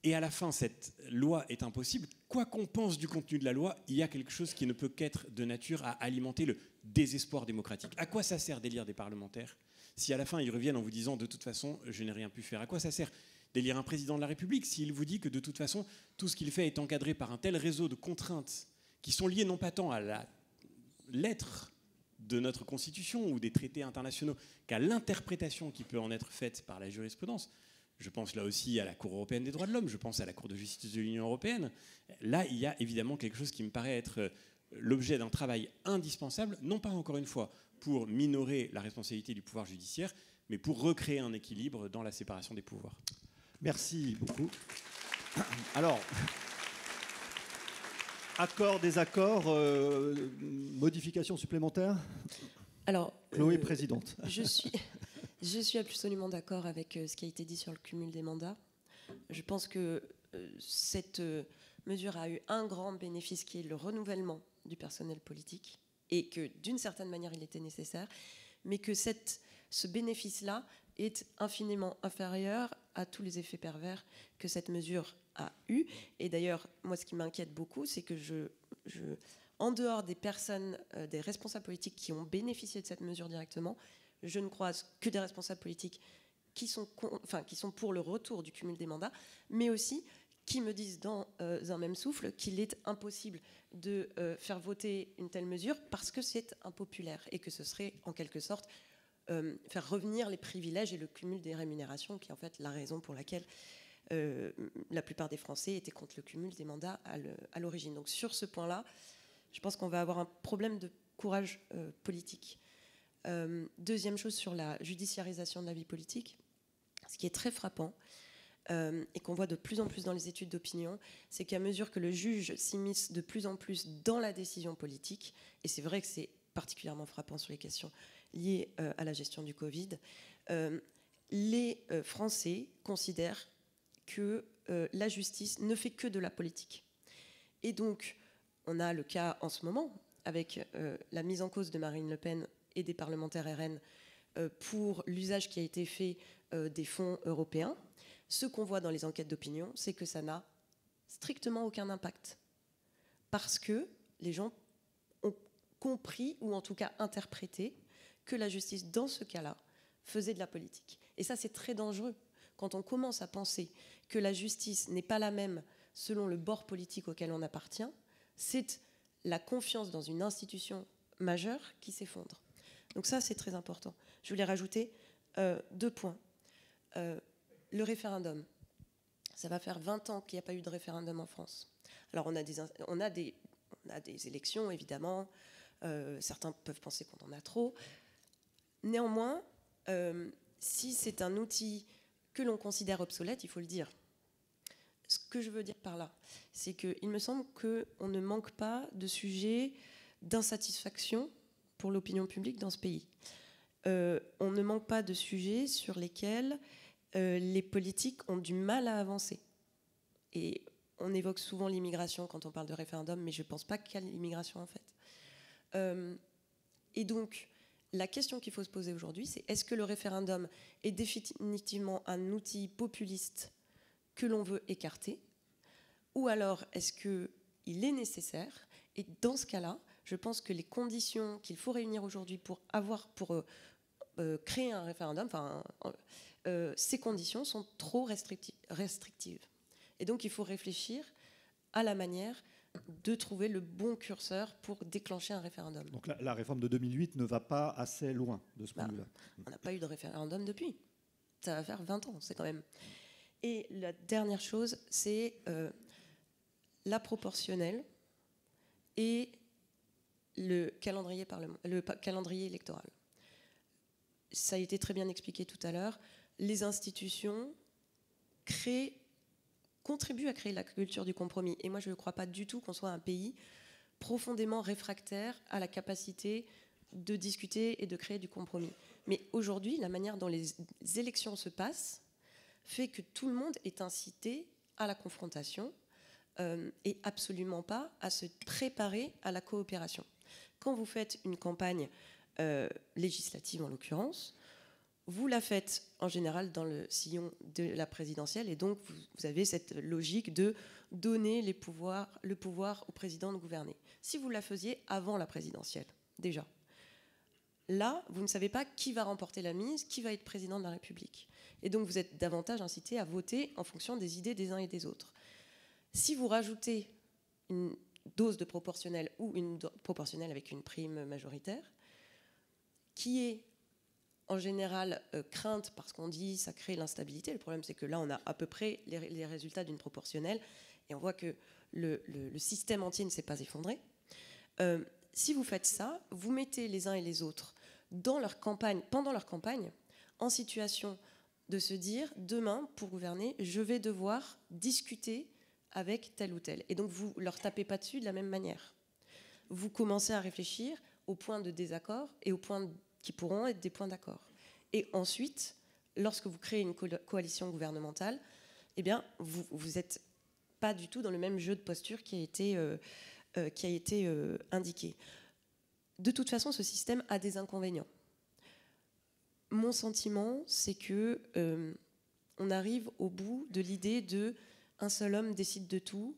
Et à la fin, cette loi est impossible. Quoi qu'on pense du contenu de la loi, il y a quelque chose qui ne peut qu'être de nature à alimenter le désespoir démocratique. À quoi ça sert d'élire des parlementaires si à la fin ils reviennent en vous disant de toute façon je n'ai rien pu faire? À quoi ça sert d'élire un président de la République s'il vous dit que de toute façon tout ce qu'il fait est encadré par un tel réseau de contraintes qui sont liées non pas tant à la lettre de notre Constitution ou des traités internationaux qu'à l'interprétation qui peut en être faite par la jurisprudence? Je pense là aussi à la Cour européenne des droits de l'homme, je pense à la Cour de justice de l'Union européenne. Là, il y a évidemment quelque chose qui me paraît être l'objet d'un travail indispensable, non pas encore une fois pour minorer la responsabilité du pouvoir judiciaire, mais pour recréer un équilibre dans la séparation des pouvoirs. Merci beaucoup. Alors, accord, désaccord, modification supplémentaire? Alors, Chloé, présidente. Je suis absolument d'accord avec ce qui a été dit sur le cumul des mandats. Je pense que cette mesure a eu un grand bénéfice qui est le renouvellement du personnel politique et que d'une certaine manière il était nécessaire, mais que ce bénéfice-là est infiniment inférieur à tous les effets pervers que cette mesure a eu. Et d'ailleurs, moi ce qui m'inquiète beaucoup, c'est que en dehors des personnes, des responsables politiques qui ont bénéficié de cette mesure directement, je ne croise que des responsables politiques qui sont pour le retour du cumul des mandats, mais aussi qui me disent dans un même souffle qu'il est impossible de faire voter une telle mesure parce que c'est impopulaire et que ce serait en quelque sorte faire revenir les privilèges et le cumul des rémunérations, qui est en fait la raison pour laquelle la plupart des Français étaient contre le cumul des mandats à l'origine. Donc sur ce point-là, je pense qu'on va avoir un problème de courage politique. Deuxième chose, sur la judiciarisation de la vie politique, ce qui est très frappant et qu'on voit de plus en plus dans les études d'opinion, c'est qu'à mesure que le juge s'immisce de plus en plus dans la décision politique, et c'est vrai que c'est particulièrement frappant sur les questions liées à la gestion du Covid, les Français considèrent que la justice ne fait que de la politique. Et donc, on a le cas en ce moment avec la mise en cause de Marine Le Pen et des parlementaires RN pour l'usage qui a été fait des fonds européens. Ce qu'on voit dans les enquêtes d'opinion, c'est que ça n'a strictement aucun impact. Parce que les gens ont compris, ou en tout cas interprété, que la justice, dans ce cas-là, faisait de la politique. Et ça, c'est très dangereux. Quand on commence à penser que la justice n'est pas la même selon le bord politique auquel on appartient, c'est la confiance dans une institution majeure qui s'effondre. Donc ça, c'est très important. Je voulais rajouter 2 points. Le référendum. Ça va faire 20 ans qu'il n'y a pas eu de référendum en France. Alors, on a des élections, évidemment. Certains peuvent penser qu'on en a trop. Néanmoins, si c'est un outil que l'on considère obsolète, il faut le dire. Ce que je veux dire par là, c'est qu'il me semble qu'on ne manque pas de sujets d'insatisfaction pour l'opinion publique dans ce pays. On ne manque pas de sujets sur lesquels les politiques ont du mal à avancer. Et on évoque souvent l'immigration quand on parle de référendum, mais je ne pense pas qu'à l'immigration en fait. Et donc, la question qu'il faut se poser aujourd'hui, c'est est-ce que le référendum est définitivement un outil populiste que l'on veut écarter, ou alors est-ce qu'il est nécessaire? Et dans ce cas-là, je pense que les conditions qu'il faut réunir aujourd'hui pour créer un référendum, ces conditions sont trop restrictives. Et donc il faut réfléchir à la manière de trouver le bon curseur pour déclencher un référendum. Donc la réforme de 2008 ne va pas assez loin de ce point de vue-là. On n'a pas eu de référendum depuis. Ça va faire 20 ans, c'est quand même. Et la dernière chose, c'est la proportionnelle et le calendrier électoral. Ça a été très bien expliqué tout à l'heure. Les institutions contribuent à créer la culture du compromis. Et moi, je ne crois pas du tout qu'on soit un pays profondément réfractaire à la capacité de discuter et de créer du compromis. Mais aujourd'hui, la manière dont les élections se passent fait que tout le monde est incité à la confrontation et absolument pas à se préparer à la coopération. Quand vous faites une campagne législative, en l'occurrence, vous la faites en général dans le sillon de la présidentielle, et donc vous avez cette logique de donner le pouvoir au président de gouverner. Si vous la faisiez avant la présidentielle, déjà, Là, vous ne savez pas qui va remporter la mise, qui va être président de la République. Et donc, vous êtes davantage incité à voter en fonction des idées des uns et des autres. Si vous rajoutez une dose de proportionnelle ou une proportionnelle avec une prime majoritaire, qui est en général crainte parce qu'on dit ça crée l'instabilité. Le problème, c'est que là, on a à peu près les résultats d'une proportionnelle et on voit que le système entier ne s'est pas effondré. Si vous faites ça, vous mettez les uns et les autres dans leur campagne, pendant leur campagne, en situation de se dire demain, pour gouverner, je vais devoir discuter avec tel ou tel. Et donc, vous ne leur tapez pas dessus de la même manière. Vous commencez à réfléchir aux points de désaccord et aux points qui pourront être des points d'accord. Et ensuite, lorsque vous créez une coalition gouvernementale, eh bien, vous n'êtes pas du tout dans le même jeu de posture qui a été indiqué. De toute façon, ce système a des inconvénients. Mon sentiment, c'est que on arrive au bout de l'idée de un seul homme décide de tout,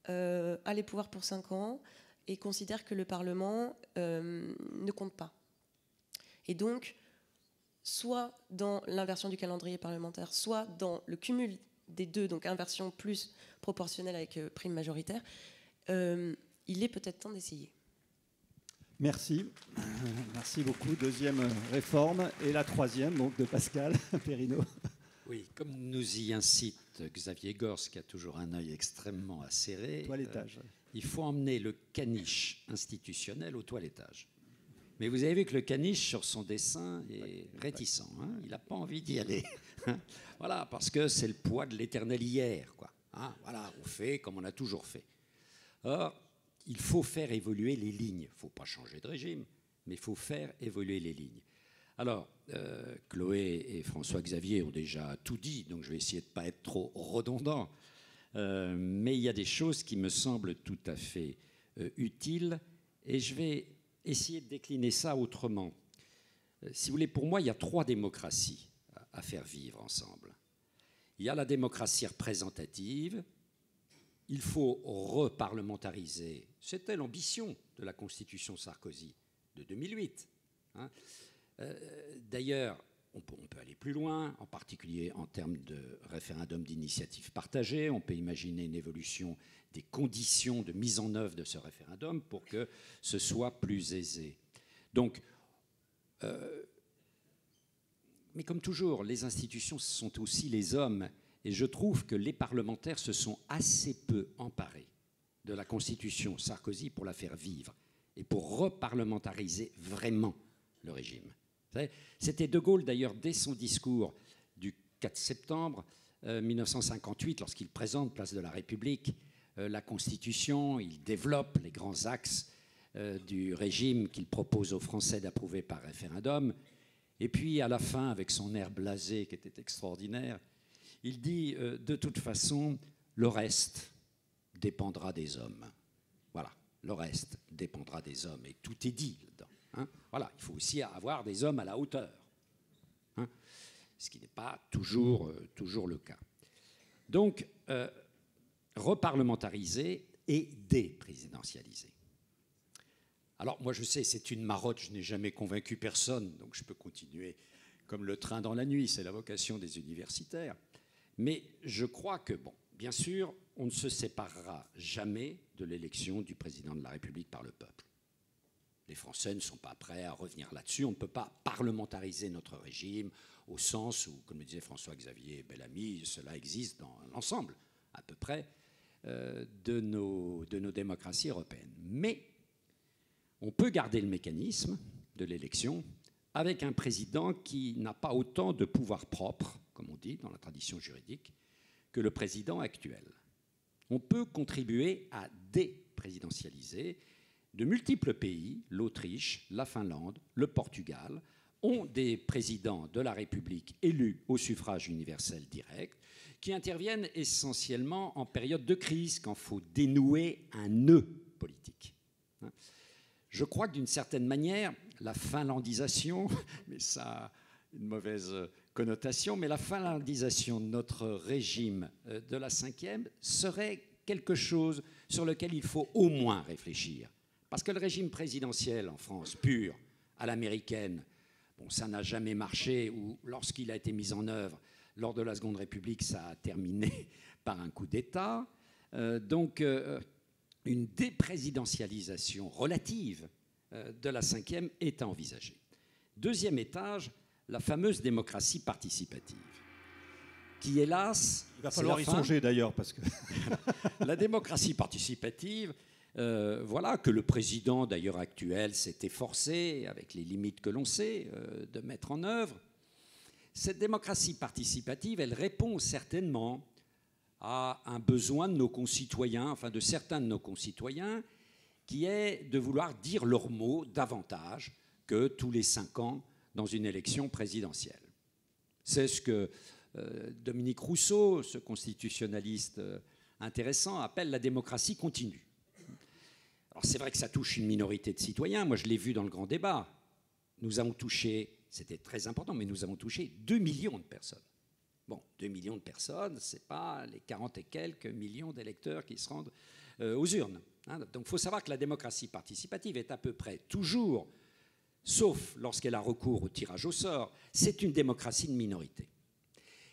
a les pouvoirs pour 5 ans et considère que le Parlement ne compte pas. Et donc, soit dans l'inversion du calendrier parlementaire, soit dans le cumul des deux, donc inversion plus proportionnelle avec prime majoritaire, il est peut-être temps d'essayer. Merci. Merci beaucoup. Deuxième réforme. Et la troisième, donc de Pascal Perrineau. Oui, comme nous y incite Xavier Gors, qui a toujours un œil extrêmement acéré, Toilettage. Il faut emmener le caniche institutionnel au toilettage. Mais vous avez vu que le caniche, sur son dessin, est réticent. Hein, il n'a pas envie d'y aller. Voilà, parce que c'est le poids de l'éternel hier, quoi. Hein, voilà, on fait comme on a toujours fait. Or, il faut faire évoluer les lignes. Il ne faut pas changer de régime, mais il faut faire évoluer les lignes. Alors, Chloé et François-Xavier ont déjà tout dit, donc je vais essayer de ne pas être trop redondant. Mais il y a des choses qui me semblent tout à fait utiles, et je vais essayer de décliner ça autrement. Si vous voulez, pour moi, il y a 3 démocraties à faire vivre ensemble. Il y a la démocratie représentative. Il faut reparlementariser. C'était l'ambition de la Constitution Sarkozy de 2008. Hein. D'ailleurs, on peut aller plus loin, en particulier en termes de référendum d'initiative partagée. On peut imaginer une évolution des conditions de mise en œuvre de ce référendum pour que ce soit plus aisé. Donc, mais comme toujours, les institutions, ce sont aussi les hommes. Et je trouve que les parlementaires se sont assez peu emparés de la Constitution Sarkozy pour la faire vivre et pour reparlementariser vraiment le régime. C'était De Gaulle, d'ailleurs, dès son discours du 4 septembre 1958, lorsqu'il présente Place de la République la Constitution, il développe les grands axes du régime qu'il propose aux Français d'approuver par référendum. Et puis, à la fin, avec son air blasé qui était extraordinaire, il dit de toute façon, le reste dépendra des hommes. Voilà, le reste dépendra des hommes. Et tout est dit là-dedans. Hein. Voilà, il faut aussi avoir des hommes à la hauteur. Hein, ce qui n'est pas toujours le cas. Donc, reparlementariser et déprésidentialiser. Alors, moi, je sais, c'est une marotte, je n'ai jamais convaincu personne, donc je peux continuer comme le train dans la nuit, c'est la vocation des universitaires. Mais je crois que, bon, bien sûr, on ne se séparera jamais de l'élection du président de la République par le peuple. Les Français ne sont pas prêts à revenir là-dessus. On ne peut pas parlementariser notre régime au sens où, comme le disait François-Xavier Bellamy, cela existe dans l'ensemble, à peu près, de nos démocraties européennes. Mais on peut garder le mécanisme de l'élection avec un président qui n'a pas autant de pouvoir propre, comme on dit dans la tradition juridique, que le président actuel. On peut contribuer à déprésidentialiser. De multiples pays, l'Autriche, la Finlande, le Portugal, ont des présidents de la République élus au suffrage universel direct qui interviennent essentiellement en période de crise, quand il faut dénouer un nœud politique. Je crois que d'une certaine manière, la finlandisation, mais ça a une mauvaise connotation, mais la finlandisation de notre régime de la 5e serait quelque chose sur lequel il faut au moins réfléchir. Parce que le régime présidentiel en France, pur, à l'américaine, bon, ça n'a jamais marché, ou lorsqu'il a été mis en œuvre lors de la Seconde République, ça a terminé par un coup d'État. Donc, une déprésidentialisation relative de la cinquième est à envisager. Deuxième étage, la fameuse démocratie participative, qui, hélas... Il va falloir y songer, d'ailleurs, parce que... La démocratie participative, voilà, que le président, d'ailleurs actuel, s'est efforcé, avec les limites que l'on sait, de mettre en œuvre. Cette démocratie participative, elle répond certainement à un besoin de nos concitoyens, enfin de certains de nos concitoyens, qui est de vouloir dire leurs mots davantage que tous les 5 ans dans une élection présidentielle. C'est ce que Dominique Rousseau, ce constitutionnaliste intéressant, appelle la démocratie continue. Alors c'est vrai que ça touche une minorité de citoyens. Moi, je l'ai vu dans le grand débat. Nous avons touché, c'était très important, mais nous avons touché 2 millions de personnes. Bon, 2 millions de personnes, ce n'est pas les 40 et quelques millions d'électeurs qui se rendent aux urnes. Hein. Donc il faut savoir que la démocratie participative est à peu près toujours, sauf lorsqu'elle a recours au tirage au sort, c'est une démocratie de minorité.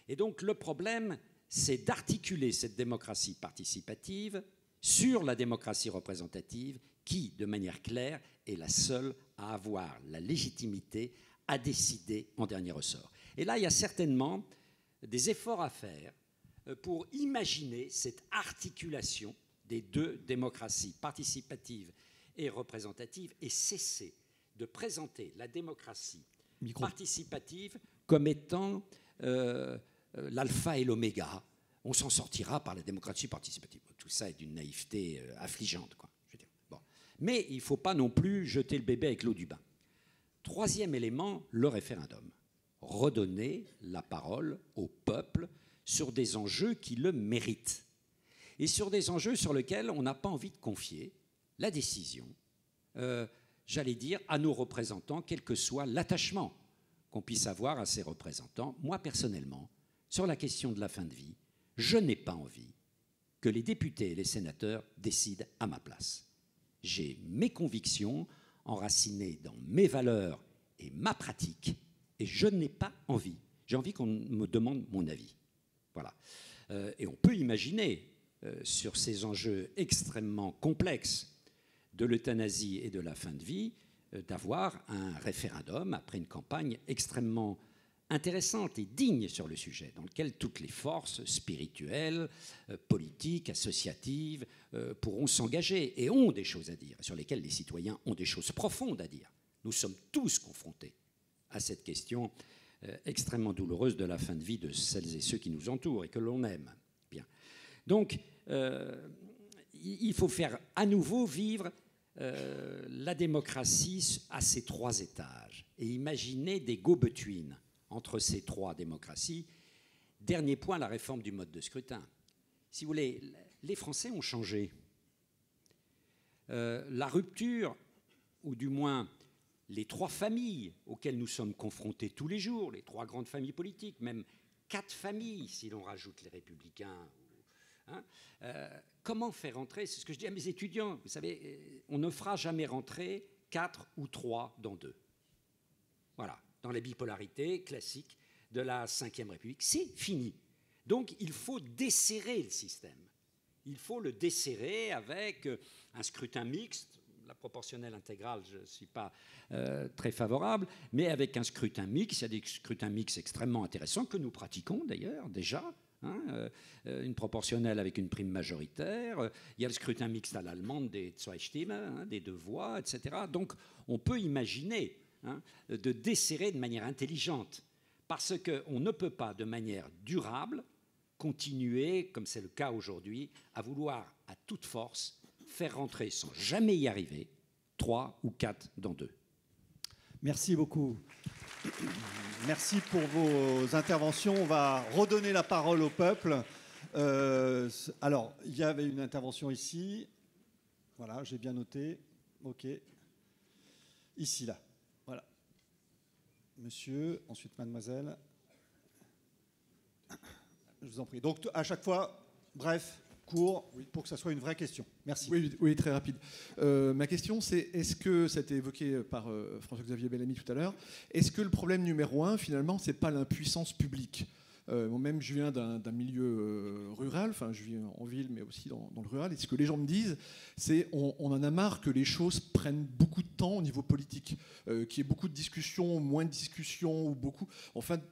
Et donc le problème, c'est d'articuler cette démocratie participative sur la démocratie représentative qui, de manière claire, est la seule à avoir la légitimité à décider en dernier ressort. Et là, il y a certainement des efforts à faire pour imaginer cette articulation des deux démocraties participative et représentative et cesser de présenter la démocratie participative comme étant l'alpha et l'oméga. On s'en sortira par la démocratie participative. Tout ça est d'une naïveté affligeante, quoi, je veux dire. Bon. Mais il ne faut pas non plus jeter le bébé avec l'eau du bain. Troisième élément, le référendum. Redonner la parole au peuple sur des enjeux qui le méritent et sur des enjeux sur lesquels on n'a pas envie de confier la décision, j'allais dire, à nos représentants, quel que soit l'attachement qu'on puisse avoir à ces représentants. Moi, personnellement, sur la question de la fin de vie, je n'ai pas envie que les députés et les sénateurs décident à ma place. J'ai mes convictions enracinées dans mes valeurs et ma pratique, et je n'ai pas envie. J'ai envie qu'on me demande mon avis. Voilà. Et on peut imaginer, sur ces enjeux extrêmement complexes de l'euthanasie et de la fin de vie, d'avoir un référendum après une campagne extrêmement intéressante et digne sur le sujet, dans lequel toutes les forces spirituelles, politiques, associatives pourront s'engager et ont des choses à dire, sur lesquelles les citoyens ont des choses profondes à dire. Nous sommes tous confrontés à cette question extrêmement douloureuse de la fin de vie de celles et ceux qui nous entourent et que l'on aime. Bien. Donc, il faut faire à nouveau vivre la démocratie à ces 3 étages et imaginer des go-between entre ces 3 démocraties. Dernier point, la réforme du mode de scrutin. Si vous voulez, les Français ont changé. La rupture, ou du moins les 3 familles auxquelles nous sommes confrontés tous les jours, les 3 grandes familles politiques, même 4 familles si l'on rajoute les Républicains. Hein, comment faire rentrer, c'est ce que je dis à mes étudiants, vous savez, on ne fera jamais rentrer 4 ou 3 dans 2. Voilà, dans la bipolarité classique de la Ve République. C'est fini. Donc il faut desserrer le système. Il faut le desserrer avec un scrutin mixte. La proportionnelle intégrale, je ne suis pas très favorable, mais avec un scrutin mixte, il y a des scrutins mixtes extrêmement intéressants que nous pratiquons d'ailleurs déjà. Hein, une proportionnelle avec une prime majoritaire. Il y a le scrutin mixte à l'allemande des Zweitstimme, hein, des 2 voix, etc. Donc on peut imaginer de desserrer de manière intelligente, parce qu'on ne peut pas de manière durable continuer, comme c'est le cas aujourd'hui, à vouloir à toute force faire rentrer, sans jamais y arriver, 3 ou 4 dans 2. Merci beaucoup. Merci pour vos interventions. On va redonner la parole au peuple. Alors, il y avait une intervention ici. Voilà, j'ai bien noté. OK. Ici, là. Voilà. Monsieur, ensuite mademoiselle. Je vous en prie. Donc, à chaque fois, bref, court pour que ça soit une vraie question. Merci. Oui, très rapide. Ma question, c'est est-ce que, ça a été évoqué par François-Xavier Bellamy tout à l'heure, est-ce que le problème numéro 1, finalement, c'est pas l'impuissance publique ? Moi-même, je viens d'un milieu rural, enfin, je vis en ville, mais aussi dans le rural. Et ce que les gens me disent, c'est on en a marre que les choses prennent beaucoup de temps au niveau politique, qu'il y ait beaucoup de discussions, moins de discussions, ou beaucoup. En fait,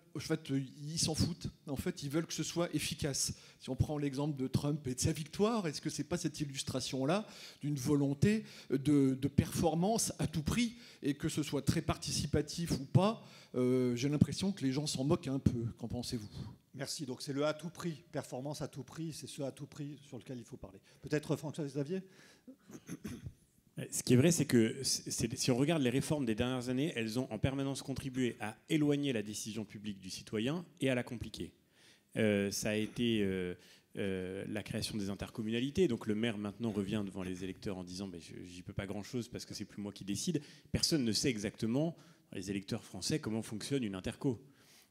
ils s'en foutent. En fait, ils veulent que ce soit efficace. Si on prend l'exemple de Trump et de sa victoire, est-ce que c'est pas cette illustration-là d'une volonté de performance à tout prix, et que ce soit très participatif ou pas? J'ai l'impression que les gens s'en moquent un peu. Qu'en pensez-vous? Merci. Donc c'est le à tout prix, performance à tout prix, c'est ce à tout prix sur lequel il faut parler. Peut-être François-Xavier? Ce qui est vrai, c'est que si on regarde les réformes des dernières années, elles ont en permanence contribué à éloigner la décision publique du citoyen et à la compliquer. Ça a été la création des intercommunalités. Donc le maire maintenant revient devant les électeurs en disant j'y peux pas grand-chose parce que c'est plus moi qui décide. Personne ne sait exactement, les électeurs français, comment fonctionne une interco.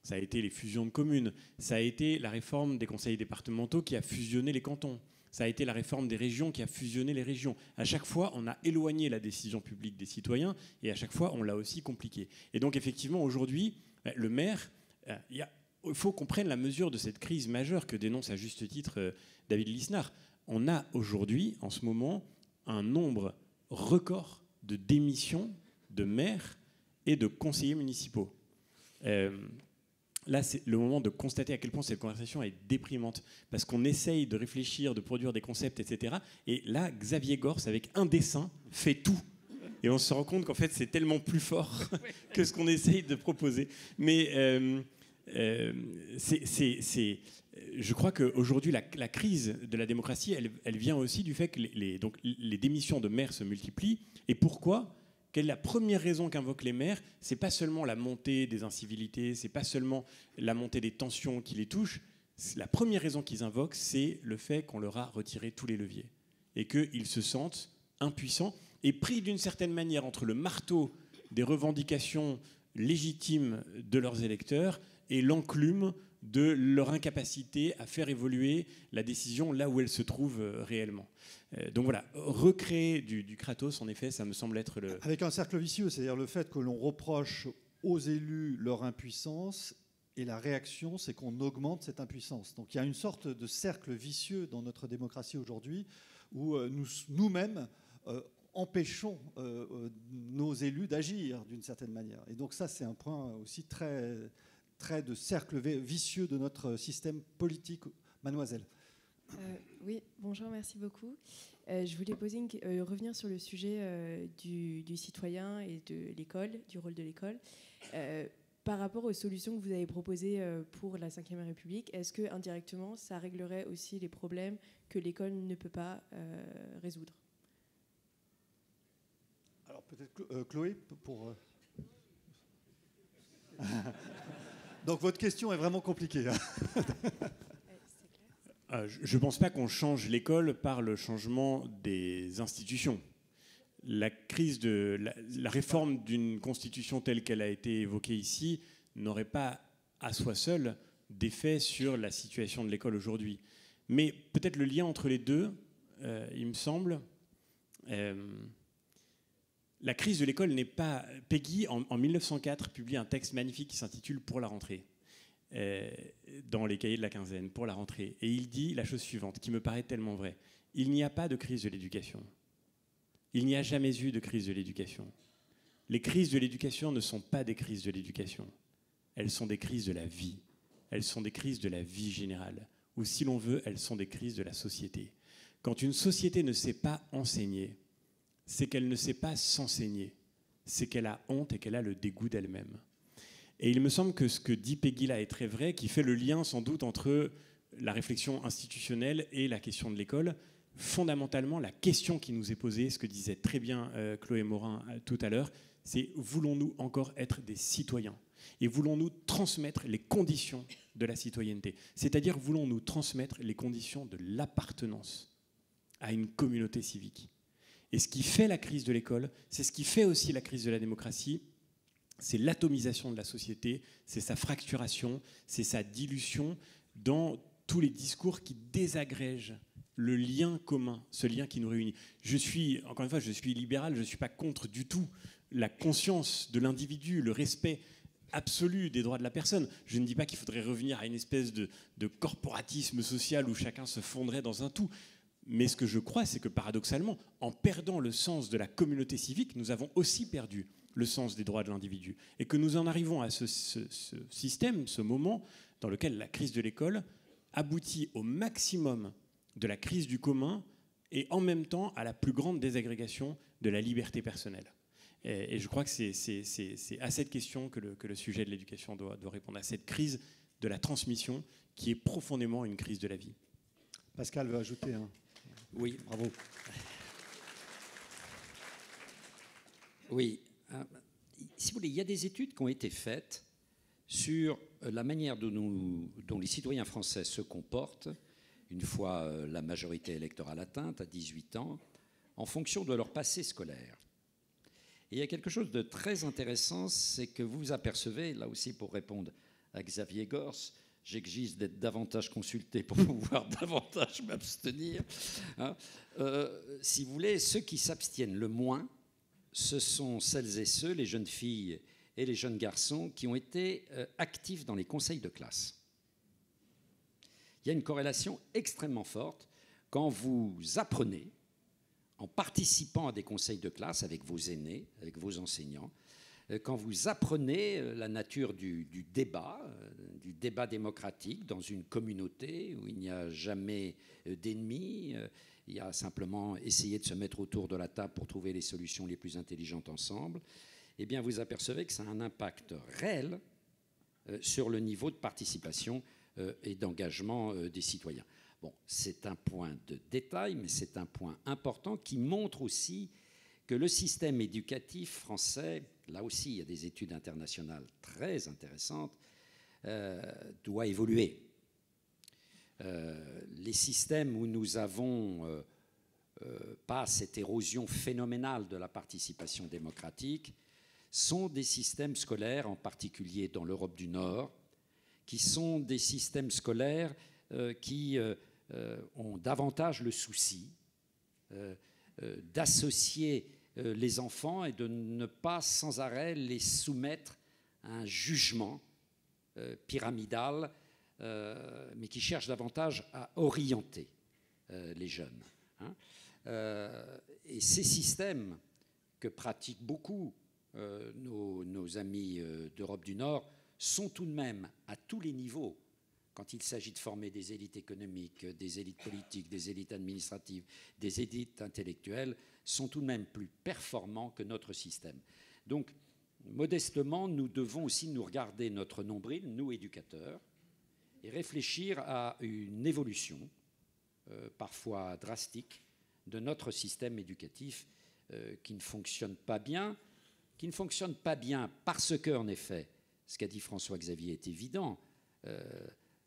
Ça a été les fusions de communes. Ça a été la réforme des conseils départementaux qui a fusionné les cantons. Ça a été la réforme des régions qui a fusionné les régions. À chaque fois, on a éloigné la décision publique des citoyens et à chaque fois, on l'a aussi compliquée. Et donc, effectivement, aujourd'hui, le maire, il faut qu'on prenne la mesure de cette crise majeure que dénonce à juste titre David Lisnard. On a aujourd'hui, en ce moment, un nombre record de démissions de maires et de conseillers municipaux. Là, c'est le moment de constater à quel point cette conversation est déprimante, parce qu'on essaye de réfléchir, de produire des concepts, etc. Et là, Xavier Gorce, avec un dessin, fait tout. Et on se rend compte qu'en fait, c'est tellement plus fort que ce qu'on essaye de proposer. Mais je crois qu'aujourd'hui, la crise de la démocratie, elle vient aussi du fait que les démissions de maires se multiplient. Et pourquoi ? Quelle est la première raison qu'invoquent les maires? C'est pas seulement la montée des incivilités, c'est pas seulement la montée des tensions qui les touchent. La première raison qu'ils invoquent, c'est le fait qu'on leur a retiré tous les leviers et qu'ils se sentent impuissants et pris d'une certaine manière entre le marteau des revendications légitimes de leurs électeurs et l'enclume de leur incapacité à faire évoluer la décision là où elle se trouve réellement. Donc voilà, recréer du Kratos, en effet, ça me semble être le... Avec un cercle vicieux, c'est-à-dire le fait que l'on reproche aux élus leur impuissance, et la réaction, c'est qu'on augmente cette impuissance. Donc il y a une sorte de cercle vicieux dans notre démocratie aujourd'hui, où nous-mêmes empêchons nos élus d'agir d'une certaine manière. Et donc ça, c'est un point aussi très de cercle vicieux de notre système politique. Mademoiselle. Oui, bonjour, merci beaucoup. Je voulais revenir sur le sujet du citoyen et de l'école, du rôle de l'école. Par rapport aux solutions que vous avez proposées pour la Ve République, est-ce que indirectement, ça réglerait aussi les problèmes que l'école ne peut pas résoudre? Alors peut-être Chloé pour... Donc votre question est vraiment compliquée. Je ne pense pas qu'on change l'école par le changement des institutions. La crise de la réforme d'une constitution telle qu'elle a été évoquée ici n'aurait pas à soi seule d'effet sur la situation de l'école aujourd'hui. Mais peut-être le lien entre les deux, il me semble... La crise de l'école n'est pas... Péguy, en 1904, publie un texte magnifique qui s'intitule « Pour la rentrée », dans les cahiers de la quinzaine, pour la rentrée. Et il dit la chose suivante, qui me paraît tellement vraie. Il n'y a pas de crise de l'éducation. Il n'y a jamais eu de crise de l'éducation. Les crises de l'éducation ne sont pas des crises de l'éducation. Elles sont des crises de la vie. Elles sont des crises de la vie générale. Ou si l'on veut, elles sont des crises de la société. Quand une société ne sait pas enseigner, c'est qu'elle ne sait pas s'enseigner, c'est qu'elle a honte et qu'elle a le dégoût d'elle-même. Et il me semble que ce que dit Péguy là est très vrai, qui fait le lien sans doute entre la réflexion institutionnelle et la question de l'école. Fondamentalement, la question qui nous est posée, ce que disait très bien Chloé Morin tout à l'heure, c'est voulons-nous encore être des citoyens? Et voulons-nous transmettre les conditions de la citoyenneté? C'est-à-dire voulons-nous transmettre les conditions de l'appartenance à une communauté civique? Et ce qui fait la crise de l'école, c'est ce qui fait aussi la crise de la démocratie, c'est l'atomisation de la société, c'est sa fracturation, c'est sa dilution dans tous les discours qui désagrègent le lien commun, ce lien qui nous réunit. Encore une fois, je suis libéral, je ne suis pas contre du tout la conscience de l'individu, le respect absolu des droits de la personne. Je ne dis pas qu'il faudrait revenir à une espèce de corporatisme social où chacun se fondrait dans un tout. Mais ce que je crois, c'est que paradoxalement, en perdant le sens de la communauté civique, nous avons aussi perdu le sens des droits de l'individu. Et que nous en arrivons à ce système, ce moment dans lequel la crise de l'école aboutit au maximum de la crise du commun et en même temps à la plus grande désagrégation de la liberté personnelle. Et je crois que c'est à cette question que le sujet de l'éducation doit répondre, à cette crise de la transmission qui est profondément une crise de la vie. Pascal veut ajouter un. Oui. Bravo. Oui. Si vous voulez, il y a des études qui ont été faites sur la manière dont les citoyens français se comportent une fois la majorité électorale atteinte, à 18 ans, en fonction de leur passé scolaire. Et il y a quelque chose de très intéressant, c'est que vous apercevez, là aussi pour répondre à Xavier Gors, j'exige d'être davantage consulté pour pouvoir davantage m'abstenir. Hein. Si vous voulez, ceux qui s'abstiennent le moins, ce sont celles et ceux, les jeunes filles et les jeunes garçons, qui ont été actifs dans les conseils de classe. Il y a une corrélation extrêmement forte quand vous apprenez, en participant à des conseils de classe avec vos aînés, avec vos enseignants, quand vous apprenez la nature du débat démocratique dans une communauté où il n'y a jamais d'ennemis, il y a simplement essayer de se mettre autour de la table pour trouver les solutions les plus intelligentes ensemble, eh bien vous apercevez que ça a un impact réel sur le niveau de participation et d'engagement des citoyens. Bon, c'est un point de détail, mais c'est un point important qui montre aussi que le système éducatif français, là aussi il y a des études internationales très intéressantes, doit évoluer. Les systèmes où nous avons pas cette érosion phénoménale de la participation démocratique sont des systèmes scolaires, en particulier dans l'Europe du Nord, qui sont des systèmes scolaires qui ont davantage le souci d'associer les enfants et de ne pas sans arrêt les soumettre à un jugement pyramidal, mais qui cherche davantage à orienter les jeunes. Hein. Et ces systèmes que pratiquent beaucoup nos amis d'Europe du Nord sont tout de même, à tous les niveaux, quand il s'agit de former des élites économiques, des élites politiques, des élites administratives, des élites intellectuelles, sont tout de même plus performants que notre système. Donc, modestement, nous devons aussi nous regarder notre nombril, nous éducateurs, et réfléchir à une évolution, parfois drastique, de notre système éducatif qui ne fonctionne pas bien, parce que, en effet, ce qu'a dit François-Xavier est évident,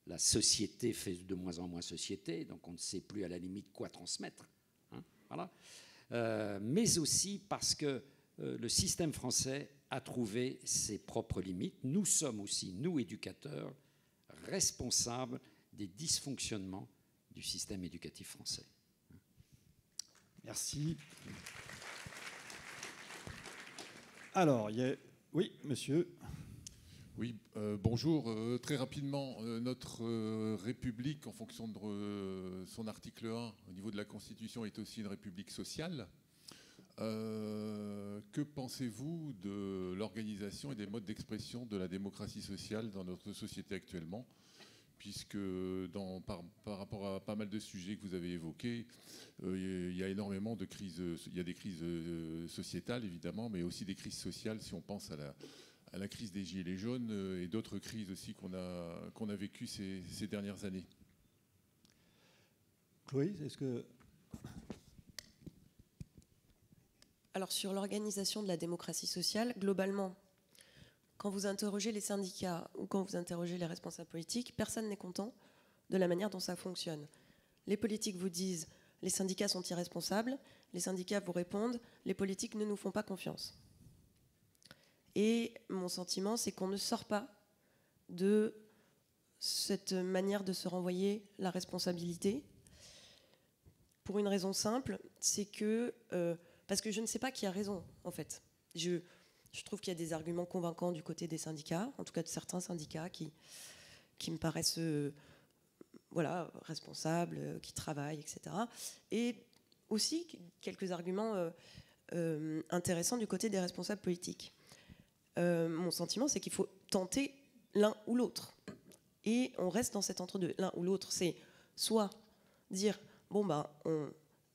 la société fait de moins en moins société, donc on ne sait plus à la limite quoi transmettre. Hein, voilà. Mais aussi parce que le système français a trouvé ses propres limites. Nous sommes aussi, nous éducateurs, responsables des dysfonctionnements du système éducatif français. Merci. Alors, oui, monsieur. Oui, bonjour. Très rapidement, notre République, en fonction de son article 1, au niveau de la Constitution, est aussi une République sociale. Que pensez-vous de l'organisation et des modes d'expression de la démocratie sociale dans notre société actuellement ? Puisque par rapport à pas mal de sujets que vous avez évoqués, il y a énormément de crises. Il y a des crises sociétales, évidemment, mais aussi des crises sociales, si on pense à la crise des Gilets jaunes et d'autres crises aussi qu'on a vécues ces dernières années. Chloé, est-ce que... Alors, sur l'organisation de la démocratie sociale, globalement, quand vous interrogez les syndicats ou quand vous interrogez les responsables politiques, personne n'est content de la manière dont ça fonctionne. Les politiques vous disent « les syndicats sont irresponsables », les syndicats vous répondent « les politiques ne nous font pas confiance ». Et mon sentiment, c'est qu'on ne sort pas de cette manière de se renvoyer la responsabilité. pour une raison simple, c'est que parce que je ne sais pas qui a raison, en fait. Je trouve qu'il y a des arguments convaincants du côté des syndicats, en tout cas de certains syndicats qui me paraissent voilà, responsables, qui travaillent, etc. Et aussi quelques arguments intéressants du côté des responsables politiques. Mon sentiment, c'est qu'il faut tenter l'un ou l'autre. Et on reste dans cet entre-deux. L'un ou l'autre, c'est soit dire, bon, bah, on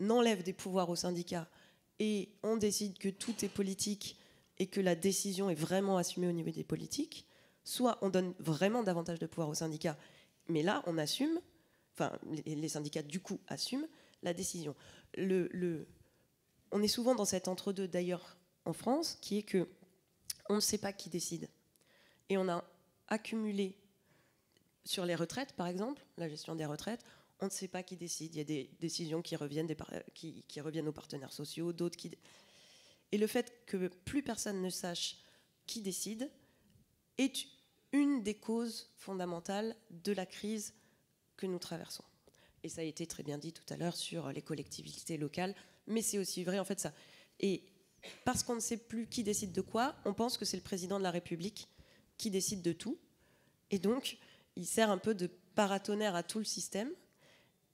enlève des pouvoirs aux syndicats et on décide que tout est politique et que la décision est vraiment assumée au niveau des politiques, soit on donne vraiment davantage de pouvoir aux syndicats, mais là, on assume, enfin, les syndicats, du coup, assument la décision. On est souvent dans cet entre-deux, d'ailleurs, en France, qui est que on ne sait pas qui décide. Et on a accumulé, sur les retraites, par exemple, la gestion des retraites, on ne sait pas qui décide. Il y a des décisions qui reviennent, qui reviennent aux partenaires sociaux, d'autres qui... Et le fait que plus personne ne sache qui décide est une des causes fondamentales de la crise que nous traversons. Et ça a été très bien dit tout à l'heure sur les collectivités locales, mais c'est aussi vrai en fait ça. Et parce qu'on ne sait plus qui décide de quoi, on pense que c'est le président de la République qui décide de tout. Et donc, il sert un peu de paratonnerre à tout le système.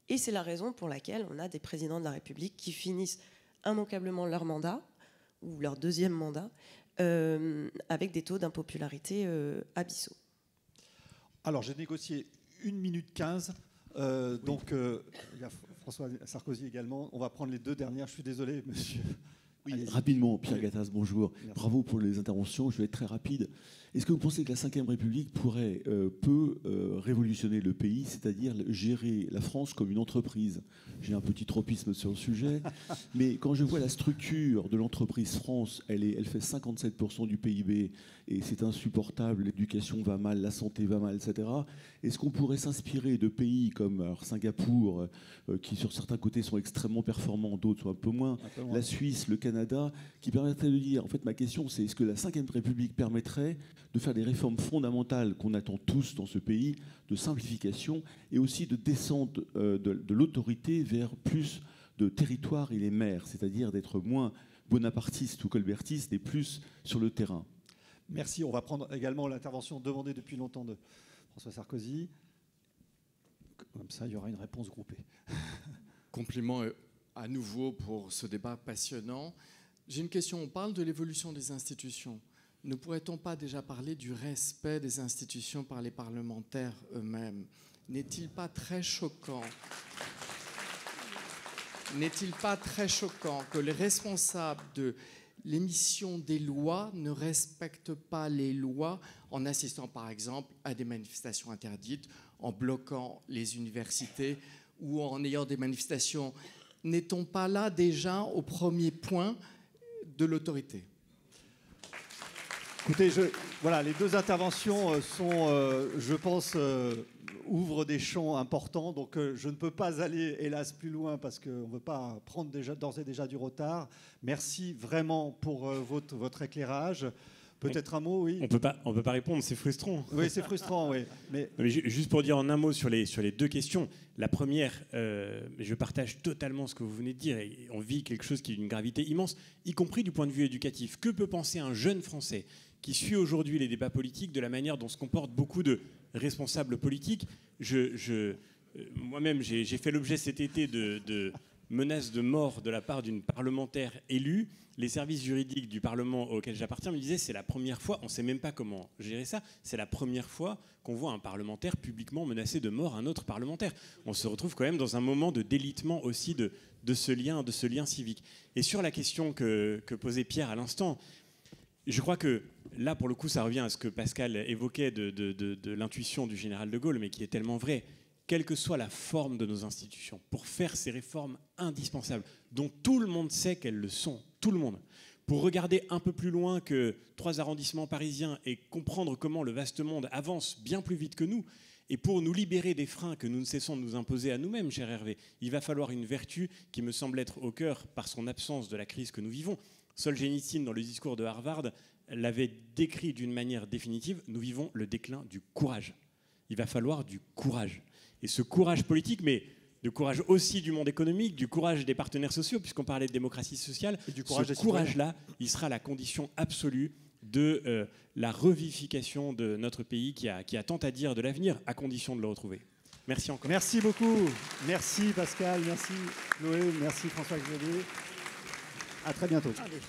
Et c'est la raison pour laquelle on a des présidents de la République qui finissent immanquablement leur mandat, ou leur deuxième mandat, avec des taux d'impopularité abyssaux. Alors, j'ai négocié 1 minute 15. Donc, il y a François Sarkozy également. On va prendre les deux dernières. Je suis désolé, monsieur. Oui, rapidement, Pierre Gattaz, bonjour. Merci. Bravo pour les interventions. Je vais être très rapide. Est-ce que vous pensez que la Ve République peut révolutionner le pays, c'est-à-dire gérer la France comme une entreprise? J'ai un petit tropisme sur le sujet, mais quand je vois la structure de l'entreprise France, elle fait 57% du PIB et c'est insupportable. L'éducation va mal, la santé va mal, etc. Est-ce qu'on pourrait s'inspirer de pays comme Singapour, qui sur certains côtés sont extrêmement performants, d'autres sont un peu moins, la Suisse, le Canada, qui permettrait de dire, en fait, ma question, c'est est-ce que la Ve République permettrait de faire des réformes fondamentales qu'on attend tous dans ce pays, de simplification et aussi de descente de l'autorité vers plus de territoire et les maires, c'est-à-dire d'être moins bonapartiste ou colbertiste et plus sur le terrain. Merci. On va prendre également l'intervention demandée depuis longtemps de François Sarkozy. Comme ça, il y aura une réponse groupée. Compliment à nouveau pour ce débat passionnant. J'ai une question. On parle de l'évolution des institutions. Ne pourrait-on pas déjà parler du respect des institutions par les parlementaires eux-mêmes? N'est-il pas très choquant que les responsables de l'émission des lois ne respectent pas les lois en assistant par exemple à des manifestations interdites, en bloquant les universités ou en ayant des manifestations? N'est-on pas là déjà au premier point de l'autorité? Écoutez, voilà, les deux interventions sont, je pense, ouvrent des champs importants. Donc, je ne peux pas aller, hélas, plus loin parce qu'on ne veut pas prendre d'ores et déjà du retard. Merci vraiment pour votre éclairage. Peut-être un mot, oui. On peut pas répondre, c'est frustrant. Oui, c'est frustrant, oui. Mais juste pour dire en un mot sur les deux questions. La première, je partage totalement ce que vous venez de dire. Et on vit quelque chose qui est d'une gravité immense, y compris du point de vue éducatif. Que peut penser un jeune Français qui suit aujourd'hui les débats politiques de la manière dont se comportent beaucoup de responsables politiques? Moi-même, j'ai fait l'objet cet été de menaces de mort de la part d'une parlementaire élue. Les services juridiques du Parlement auquel j'appartiens me disaient c'est la première fois, on ne sait même pas comment gérer ça, c'est la première fois qu'on voit un parlementaire publiquement menacer de mort un autre parlementaire. On se retrouve quand même dans un moment de délitement aussi de ce lien civique. Et sur la question que posait Pierre à l'instant, je crois que là, pour le coup, ça revient à ce que Pascal évoquait de l'intuition du général de Gaulle, mais qui est tellement vrai. Quelle que soit la forme de nos institutions, pour faire ces réformes indispensables, dont tout le monde sait qu'elles le sont, tout le monde, pour regarder un peu plus loin que 3 arrondissements parisiens et comprendre comment le vaste monde avance bien plus vite que nous, et pour nous libérer des freins que nous ne cessons de nous imposer à nous-mêmes, cher Hervé, il va falloir une vertu qui me semble être au cœur, par son absence, de la crise que nous vivons. Solzhenitsyn, dans le discours de Harvard, l'avait décrit d'une manière définitive, nous vivons le déclin du courage. Il va falloir du courage. Et ce courage politique, mais du courage aussi du monde économique, du courage des partenaires sociaux, puisqu'on parlait de démocratie sociale. Et du courage Ce des citoyens. courage-là, il sera la condition absolue de la revivification de notre pays qui a tant à dire de l'avenir, à condition de le retrouver. Merci encore. Merci beaucoup. Merci Pascal, merci Chloé, merci François-Xavier. À très bientôt. Allez.